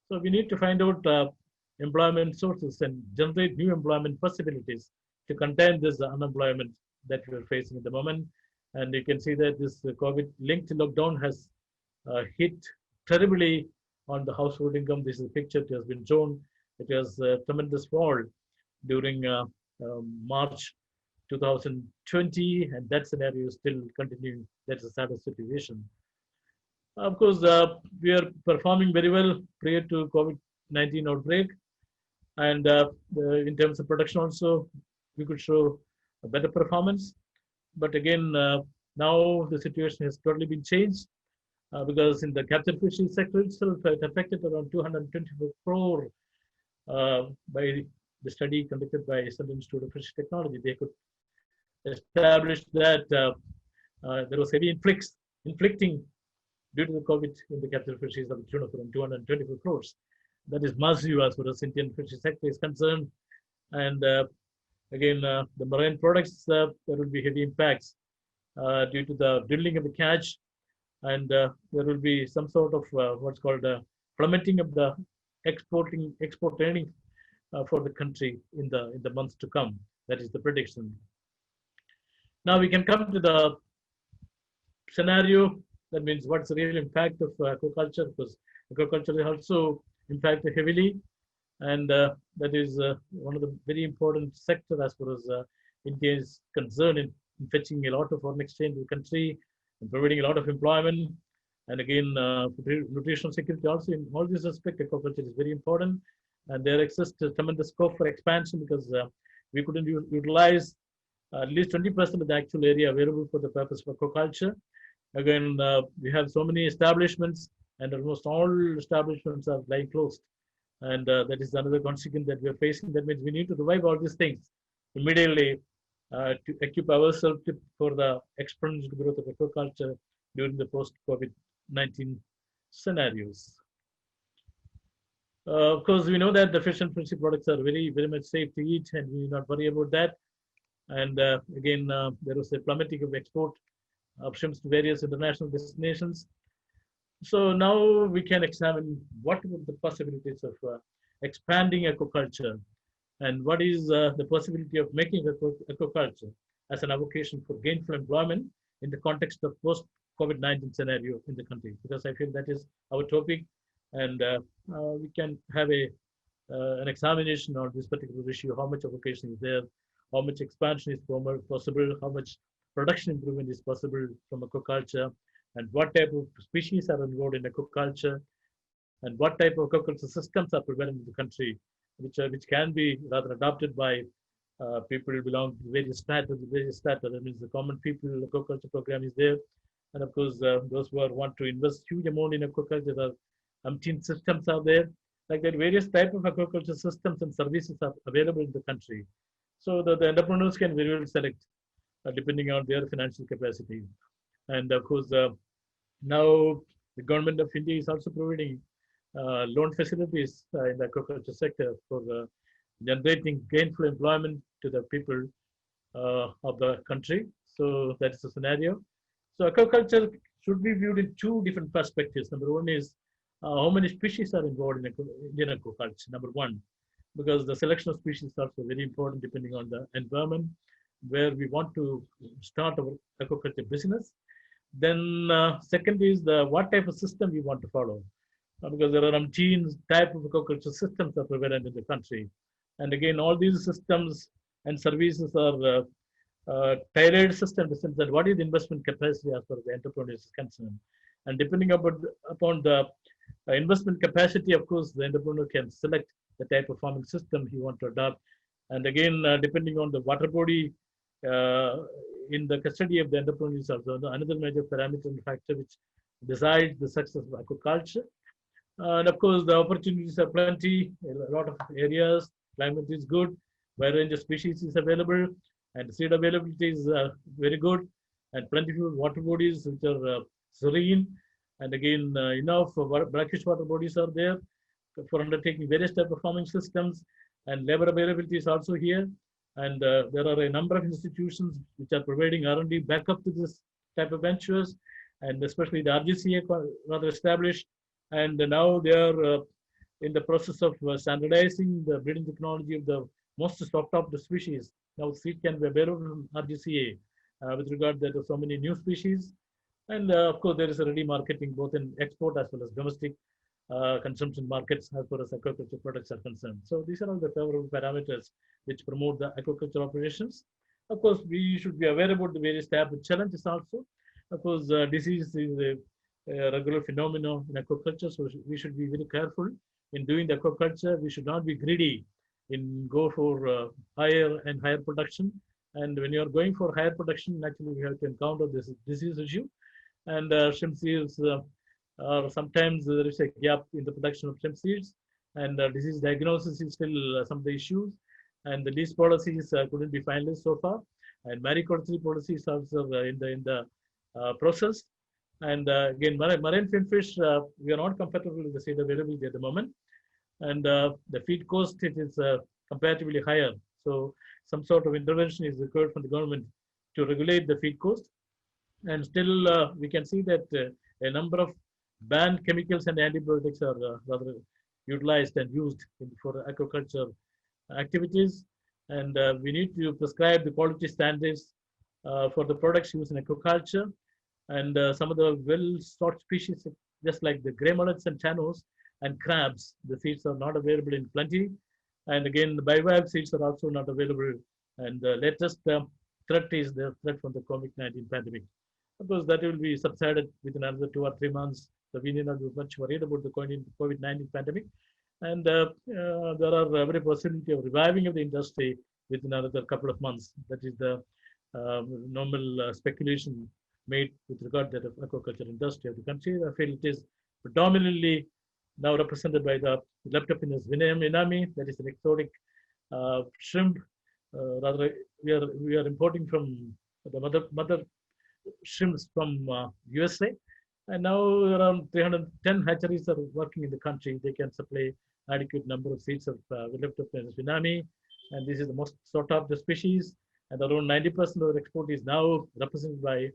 So we need to find out employment sources and generate new employment possibilities to contain this unemployment that we are facing at the moment. And you can see that this COVID-linked lockdown has hit terribly on the household income. This is a picture that has been shown. It has a tremendous fall during March 2020, and that scenario is still continuing. That's a sad situation. Of course, we are performing very well prior to COVID-19 outbreak. And in terms of production also, we could show a better performance. But again, now the situation has totally been changed because in the captive fishing sector itself, it affected around 224 crore by the study conducted by Central Institute of Fish Technology. They could establish that there was heavy inflicting due to the COVID in the captive fisheries of the tune of around 224 crores. That is massive as far as Indian fishery sector is concerned. And again, the marine products, there will be heavy impacts due to the dwindling of the catch, and there will be some sort of what's called plummeting of the export earnings for the country in the months to come. That is the prediction. Now we can come to the scenario. That means what's the real impact of aquaculture, because aquaculture is also impacted heavily, and that is one of the very important sectors as far as India is concerned in fetching a lot of foreign exchange to the country and providing a lot of employment. And again, nutritional security also in all these aspects, aquaculture is very important. And there exists a tremendous scope for expansion because we couldn't utilize at least 20% of the actual area available for the purpose of aquaculture. Again, we have so many establishments, and almost all establishments are lying closed. And that is another consequence that we are facing. That means we need to revive all these things immediately to equip ourselves for the exponential growth of aquaculture during the post-COVID-19 scenarios. Of course, we know that the fish and fishery products are very, very much safe to eat, and we need not worry about that. And again, there was a plummeting of export of shrimps to various international destinations. So now we can examine what are the possibilities of expanding aquaculture, and what is the possibility of making aquaculture as an avocation for gainful employment in the context of post-COVID-19 scenario in the country. Because I feel that is our topic, and we can have an examination on this particular issue: how much avocation is there, how much expansion is possible, how much production improvement is possible from aquaculture, and what type of species are involved in aquaculture, and what type of aquaculture systems are prevalent in the country, which can be rather adopted by people who belong to various strata. That means the common people aquaculture program is there, and of course those who want to invest huge amount in aquaculture, the umpteen systems are there. Like that, various type of aquaculture systems and services are available in the country, so that the entrepreneurs can very well select depending on their financial capacity. And of course, now the government of India is also providing loan facilities in the aquaculture sector for generating gainful employment to the people of the country. So that is the scenario. So aquaculture should be viewed in two different perspectives. Number one is how many species are involved in Indian aquaculture. Number one, because the selection of species is also very important depending on the environment where we want to start our aquaculture business. Then second is the what type of system we want to follow. Because there are umpteen type of aquaculture systems are prevalent in the country. And again, all these systems and services are tailored system in the sense that what is the investment capacity as far as the entrepreneur is concerned. And depending upon the investment capacity, of course, the entrepreneur can select the type of farming system he wants to adopt. And again, depending on the water body in the custody of the entrepreneur is also another major parameter and factor which decides the success of aquaculture. And of course, the opportunities are plenty, a lot of areas, climate is good, wide range of species is available, and seed availability is very good, and plentiful water bodies which are serene, and again, enough brackish water bodies are there for undertaking various type of farming systems, and labor availability is also here. And there are a number of institutions which are providing R&D backup to this type of ventures, and especially the RGCA rather established. And now they are in the process of standardizing the breeding technology of the most sought after species. Now seed can be available from RGCA with regard that there are so many new species. And of course, there is a ready marketing both in export as well as domestic consumption markets as far as aquaculture products are concerned. So these are all the favorable parameters which promote the aquaculture operations. Of course, we should be aware about the various types of challenges also. Of course, disease is a regular phenomenon in aquaculture, so we should be very careful in doing the aquaculture. We should not be greedy in go for higher and higher production. And when you are going for higher production, naturally we have to encounter this disease issue. And shrimp seeds sometimes there is a gap in the production of shrimp seeds, and disease diagnosis is still some of the issues. And the lease policies couldn't be finalized so far, and mariculture policy is also in the process. And again, marine finfish, we are not comfortable with the seed availability at the moment. And the feed cost, it is comparatively higher. So some sort of intervention is required from the government to regulate the feed cost. And still, we can see that a number of banned chemicals and antibiotics are rather utilized and used for aquaculture activities. And we need to prescribe the quality standards for the products used in aquaculture. And some of the well-sought species, just like the gray mullets and chanos and crabs, the seeds are not available in plenty. And again, the bivalve seeds are also not available. And the latest threat is the threat from the COVID-19 pandemic. Of course, that will be subsided within another 2 or 3 months. So we need not be much worried about the COVID-19 pandemic. And there are every possibility of reviving of the industry within another couple of months. That is the normal speculation made with regard to the aquaculture industry of the country. I feel it is predominantly now represented by the Leptopinus vinami, that is an exotic shrimp. Rather, we are importing from the mother shrimps from USA, and now around 310 hatcheries are working in the country. They can supply adequate number of seeds of Leptopinus vinami, and this is the most sought after species. And around 90% of our export is now represented by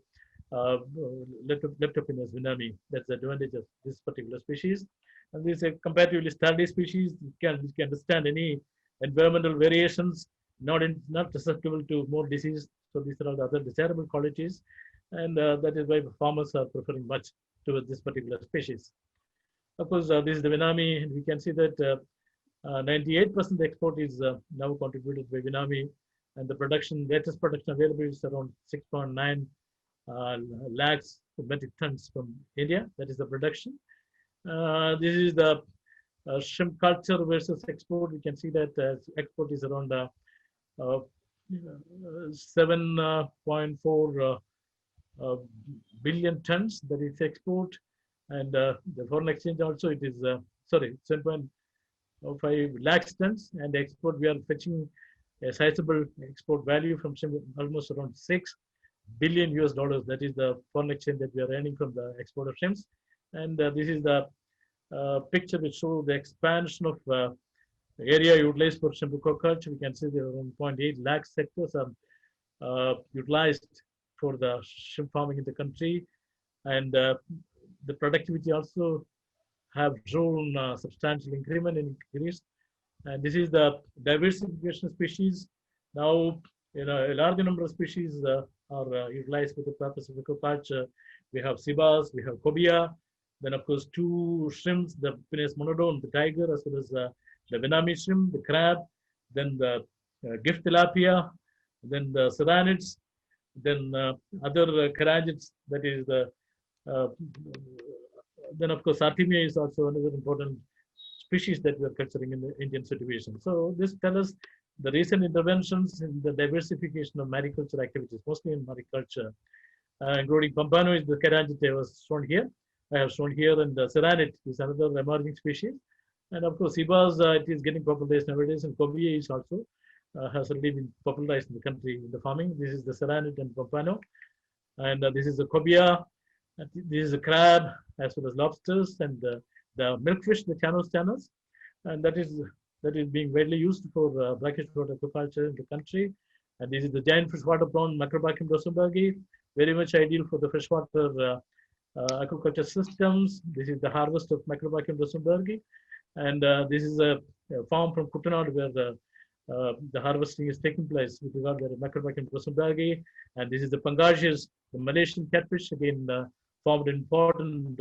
Leptopinus vinami. That's the advantage of this particular species. And this is a comparatively sturdy species. It can withstand any environmental variations, not susceptible to more disease. So these are all the other desirable qualities. And that is why farmers are preferring much towards this particular species. Of course, this is the vinami, and we can see that 98% of the export is now contributed by vinami, and the latest production available is around 6.9 lakhs metric tons from India. That is the production. This is the shrimp culture versus export. We can see that export is around 7.4 billion tons that is export, and the foreign exchange also it is 7.5 lakhs tons, and export we are fetching a sizable export value from almost around $6 billion. That is the foreign exchange that we are earning from the export of shrimps. And this is the picture which shows the expansion of area utilized for shrimp aquaculture, we can see there are 1.8 lakh hectares are utilized for the shrimp farming in the country, and the productivity also have shown substantial increment and increase. And this is the diversification of species. Now, a large number of species are utilized for the purpose of aquaculture. We have sibas, we have cobia, then of course 2 shrimps, the Pinus monodon, the tiger, as well as the Vietnamese shrimp, the crab, then the gift tilapia, then the serranids, then other caragids, that is the uh, then of course Artemia is also another important species that we are considering in the Indian situation. So this tells us the recent interventions in the diversification of mariculture activities, mostly in mariculture, including Pompano is the caragid I was shown here. I have shown here, and the Serranid is another emerging species. And of course, Sibas, it is getting popularized nowadays, and Cobia is also has already been popularized in the country in the farming. This is the Serranid and Pompano, and this is the Cobia. This is a crab, as well as lobsters, and the milkfish, the Chanos, and that is being widely used for brackish water aquaculture in the country. And this is the giant freshwater prawn, Macrobacchium rosenbergi, very much ideal for the freshwater aquaculture systems. This is the harvest of Macrobacchium rosenbergi, and this is a farm from Kutanad where the harvesting is taking place with regard to the Macrobacchium rosenbergi. And this is the Pangasius, the Malaysian catfish, again formed an important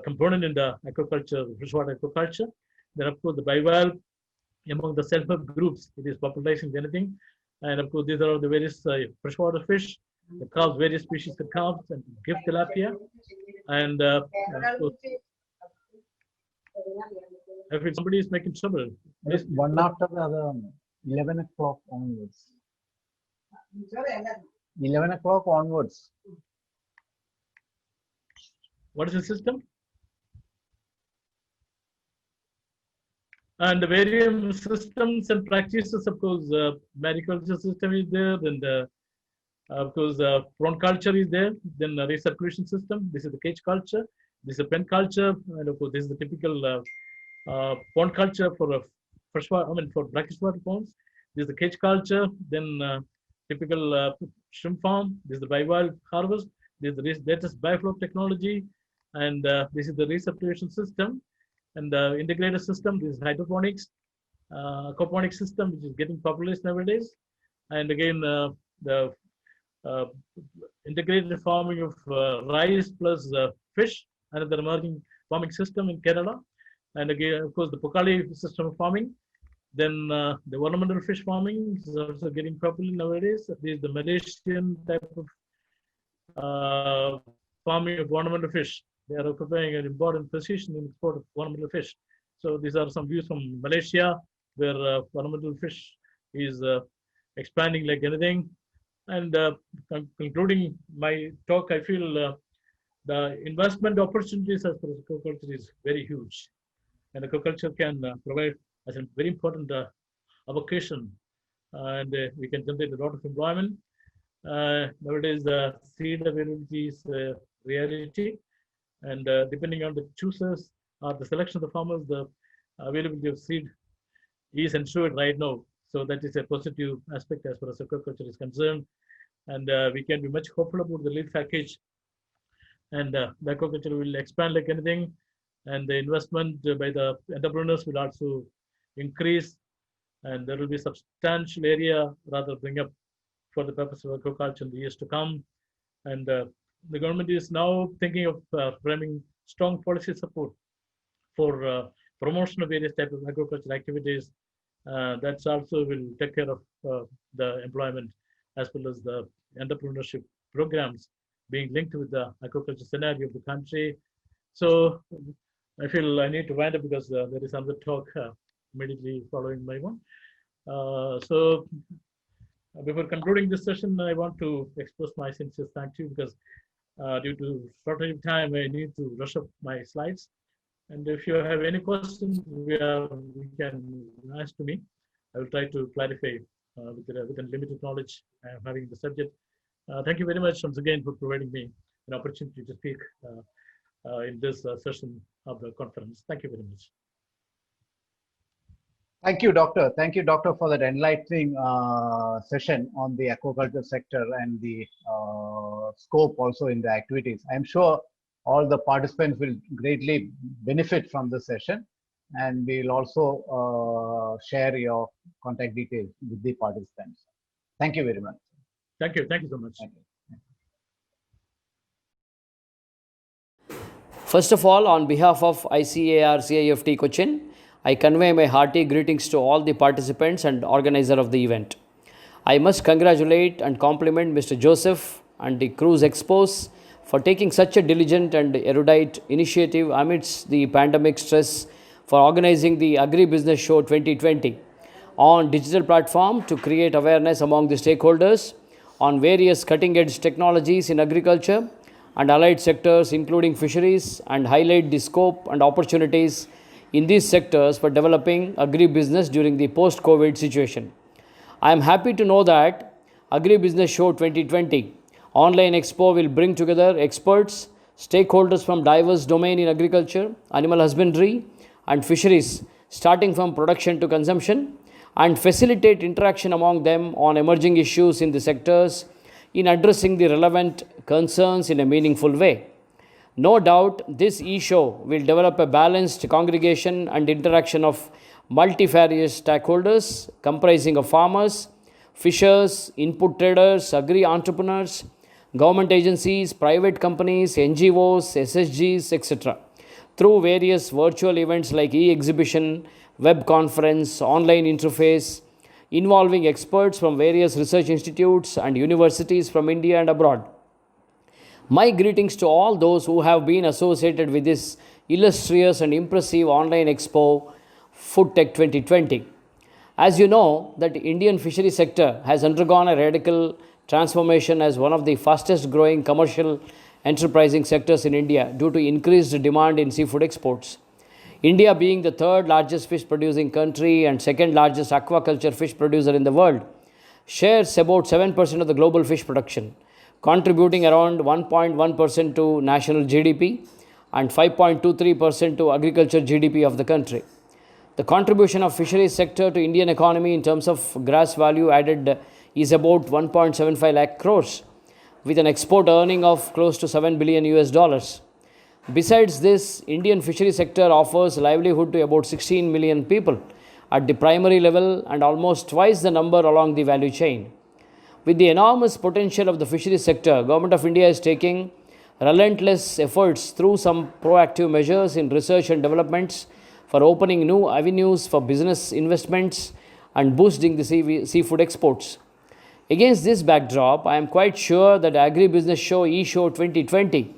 component in the aquaculture, freshwater aquaculture. Then, of course, the bivalve among the self-help groups, it is population anything. And of course, these are the various freshwater fish, the carps, various species of carps, and gift tilapia. And of course, if somebody is making trouble, Just one after the other, 11 o'clock onwards. 11 o'clock onwards. what is the system? And the various systems and practices, of course, mariculture system is there, then of course, prawn culture is there, then the recirculation system. This is the cage culture, this is a pen culture, and of course, this is the typical pond culture for freshwater, for brackish water ponds. This is the cage culture, then typical shrimp farm. This is the bivalve harvest. This is the latest biofloc technology, and this is the recirculation system. And the integrated system, this is hydroponics, aquaponics system, which is getting popularized nowadays. And again, the integrated farming of rice plus fish, another emerging farming system in Kerala. And again, of course, the Pokali system of farming. Then the ornamental fish farming is also getting popular nowadays. This is the Malaysian type of farming of ornamental fish. They are occupying an important position in export of ornamental fish. So these are some views from Malaysia, where ornamental fish is expanding like anything. And concluding my talk, I feel the investment opportunities as far as aquaculture is very huge. And aquaculture can provide as a very important avocation, and we can generate a lot of employment. Nowadays, the seed availability is reality. And depending on the choosers or the selection of the farmers, the availability of seed is ensured right now. So that is a positive aspect as far as aquaculture is concerned. And we can be much hopeful about the lead package. And the aquaculture will expand like anything. And the investment by the entrepreneurs will also increase. And there will be substantial area rather bring up for the purpose of aquaculture in the years to come. And the government is now thinking of framing strong policy support for promotion of various types of agricultural activities. That's also will take care of the employment as well as the entrepreneurship programs being linked with the agriculture scenario of the country. So I feel I need to wind up because there is another talk immediately following my one. So before concluding this session, I want to express my sincere thank you because due to shortage of time, I need to rush up my slides. And if you have any questions, we can ask to me. I will try to clarify within limited knowledge I am having the subject. Thank you very much once again for providing me an opportunity to speak in this session of the conference. Thank you very much. Thank you, Doctor. Thank you, Doctor, for that enlightening session on the aquaculture sector and the scope also in the activities. I'm sure all the participants will greatly benefit from this session, and we'll also share your contact details with the participants. Thank you very much. Thank you. Thank you so much. Thank you. First of all, on behalf of ICAR CIFT Cochin, I convey my hearty greetings to all the participants and organizer of the event. I must congratulate and compliment Mr. Joseph and the Cruise Expos for taking such a diligent and erudite initiative amidst the pandemic stress for organizing the Agri-Business Show 2020 on digital platform to create awareness among the stakeholders on various cutting-edge technologies in agriculture and allied sectors including fisheries, and highlight the scope and opportunities in these sectors for developing agri-business during the post-COVID situation. I am happy to know that Agri-Business Show 2020 online expo will bring together experts, stakeholders from diverse domains in agriculture, animal husbandry and fisheries, starting from production to consumption, and facilitate interaction among them on emerging issues in the sectors in addressing the relevant concerns in a meaningful way. No doubt, this e-show will develop a balanced congregation and interaction of multifarious stakeholders comprising of farmers, fishers, input traders, agri-entrepreneurs, government agencies, private companies, NGOs, SSGs, etc. through various virtual events like e-exhibition, web conference, online interface, involving experts from various research institutes and universities from India and abroad. My greetings to all those who have been associated with this illustrious and impressive online expo, FoodTech 2020. As you know, that Indian fishery sector has undergone a radical transformation as one of the fastest growing commercial enterprising sectors in India due to increased demand in seafood exports. India, being the third largest fish producing country and second largest aquaculture fish producer in the world, shares about 7% of the global fish production, contributing around 1.1% to national GDP and 5.23% to agriculture GDP of the country. The contribution of fisheries sector to Indian economy in terms of gross value added is about 1.75 lakh crores, with an export earning of close to $7 billion US. Besides this, Indian fishery sector offers livelihood to about 16 million people at the primary level and almost twice the number along the value chain. With the enormous potential of the fishery sector, Government of India is taking relentless efforts through some proactive measures in research and developments for opening new avenues for business investments and boosting the seafood exports. Against this backdrop, I am quite sure that Agri-Business Show e-Show 2020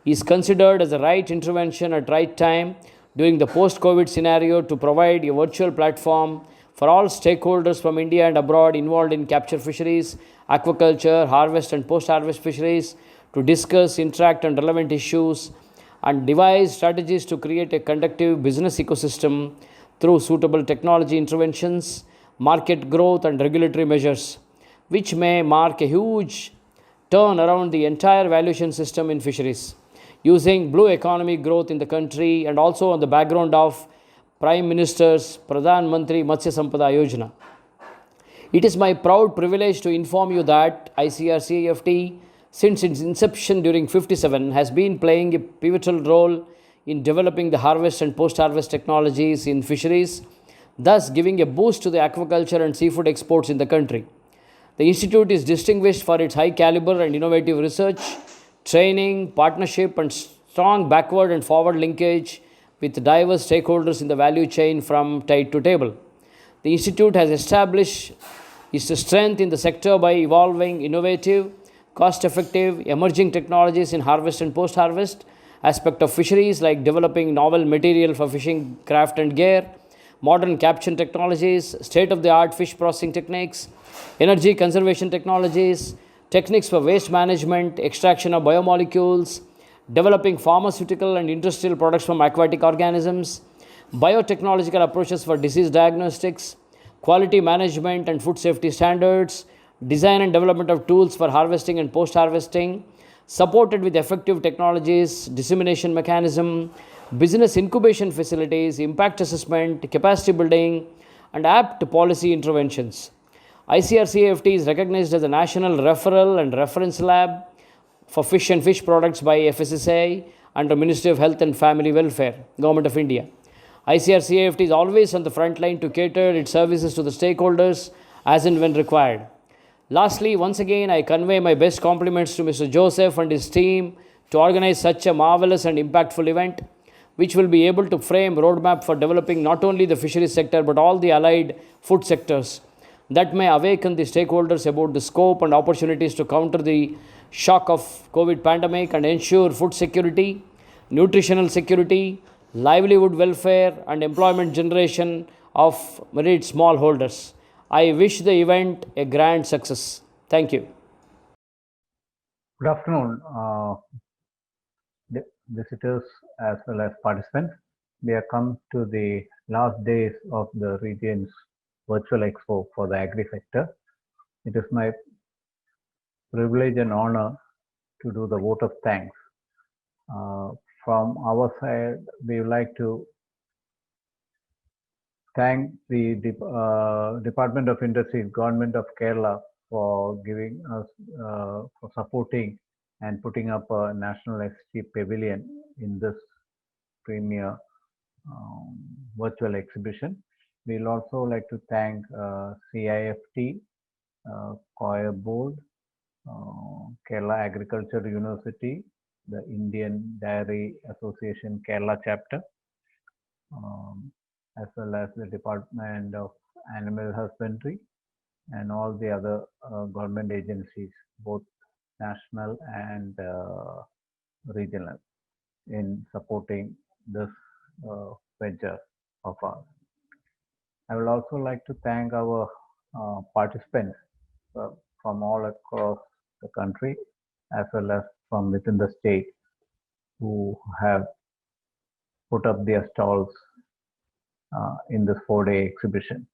is considered as the right intervention at right time during the post-COVID scenario to provide a virtual platform for all stakeholders from India and abroad involved in capture fisheries, aquaculture, harvest and post-harvest fisheries to discuss, interact and relevant issues and devise strategies to create a conducive business ecosystem through suitable technology interventions, market growth and regulatory measures, which may mark a huge turn around the entire valuation system in fisheries, using blue economic growth in the country and also on the background of Prime Minister's Pradhan Mantri Matsya Sampada Yojana. It is my proud privilege to inform you that ICRCFT, since its inception during 57, has been playing a pivotal role in developing the harvest and post-harvest technologies in fisheries, thus giving a boost to the aquaculture and seafood exports in the country. The institute is distinguished for its high caliber and innovative research, training, partnership and strong backward and forward linkage with diverse stakeholders in the value chain from tide to table. The institute has established its strength in the sector by evolving innovative, cost-effective, emerging technologies in harvest and post-harvest aspect of fisheries, like developing novel material for fishing craft and gear, modern caption technologies, state-of-the-art fish processing techniques, energy conservation technologies, techniques for waste management, extraction of biomolecules, developing pharmaceutical and industrial products from aquatic organisms, biotechnological approaches for disease diagnostics, quality management and food safety standards, design and development of tools for harvesting and post-harvesting, supported with effective technologies, dissemination mechanism, business incubation facilities, impact assessment, capacity building, and apt policy interventions. ICRCAFT is recognized as a national referral and reference lab for fish and fish products by FSSAI under Ministry of Health and Family Welfare, Government of India. ICRCAFT is always on the front line to cater its services to the stakeholders as and when required. Lastly, once again, I convey my best compliments to Mr. Joseph and his team to organize such a marvelous and impactful event, which will be able to frame a roadmap for developing not only the fisheries sector but all the allied food sectors that may awaken the stakeholders about the scope and opportunities to counter the shock of COVID pandemic and ensure food security, nutritional security, livelihood welfare, and employment generation of married smallholders. I wish the event a grand success. Thank you. Good afternoon, visitors as well as participants. We have come to the last days of the region's virtual expo for the agri sector. It is my privilege and honor to do the vote of thanks. From our side, we would like to thank the Department of Industries, Government of Kerala for giving us, for supporting and putting up a National SG Pavilion in this premier virtual exhibition. We'll also like to thank CIFT, COIR Board, Kerala Agriculture University, the Indian Dairy Association Kerala chapter, as well as the Department of Animal Husbandry and all the other government agencies, both national and regional, in supporting this venture of ours. I would also like to thank our participants from all across the country as well as from within the state who have put up their stalls in this 4-day exhibition.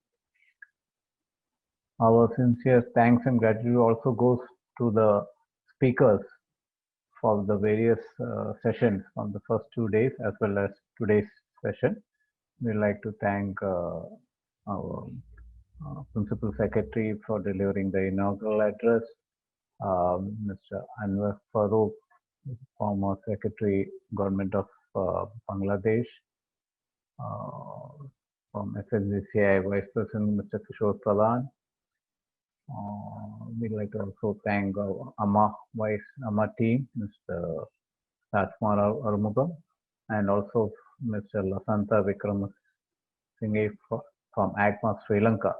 Our sincere thanks and gratitude also goes to the speakers for the various sessions on the first 2 days as well as today's session. We'd like to thank our Principal Secretary for delivering the inaugural address, Mr. Anwar Farooq, former Secretary, Government of Bangladesh, from FSDCI Vice President, Mr. Kishore Pradhan. We'd like to also thank our AMA team, Mr. Rajkumar Arumugam, and also Mr. Lasanta Vikramasinghe from AGMA Sri Lanka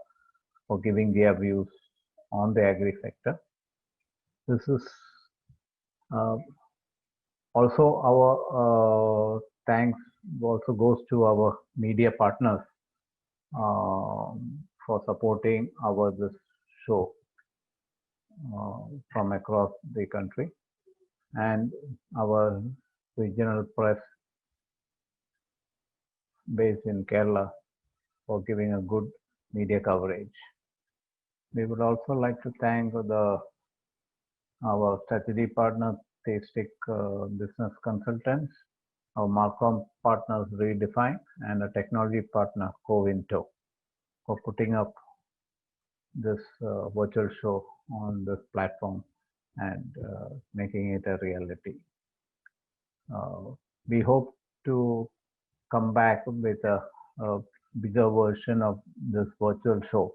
for giving their views on the agri sector. This is also our thanks also goes to our media partners for supporting this show from across the country, and our regional press based in Kerala for giving a good media coverage. We would also like to thank our strategy partner, Tastic Business Consultants, our Marcom partners, Redefine, and a technology partner, Covinto, for putting up this virtual show on this platform and making it a reality. We hope to come back with a bigger version of this virtual show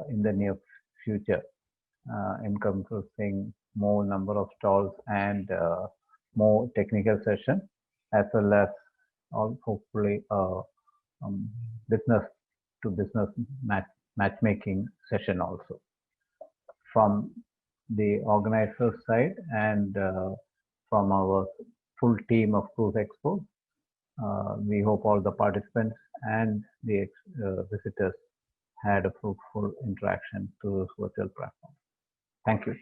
in the near future, encompassing more number of stalls and more technical sessions, as well as hopefully business to business matchmaking session also. From the organizer side and from our full team of Cruise Expo, we hope all the participants and the visitors had a fruitful interaction to this virtual platform. Thank you.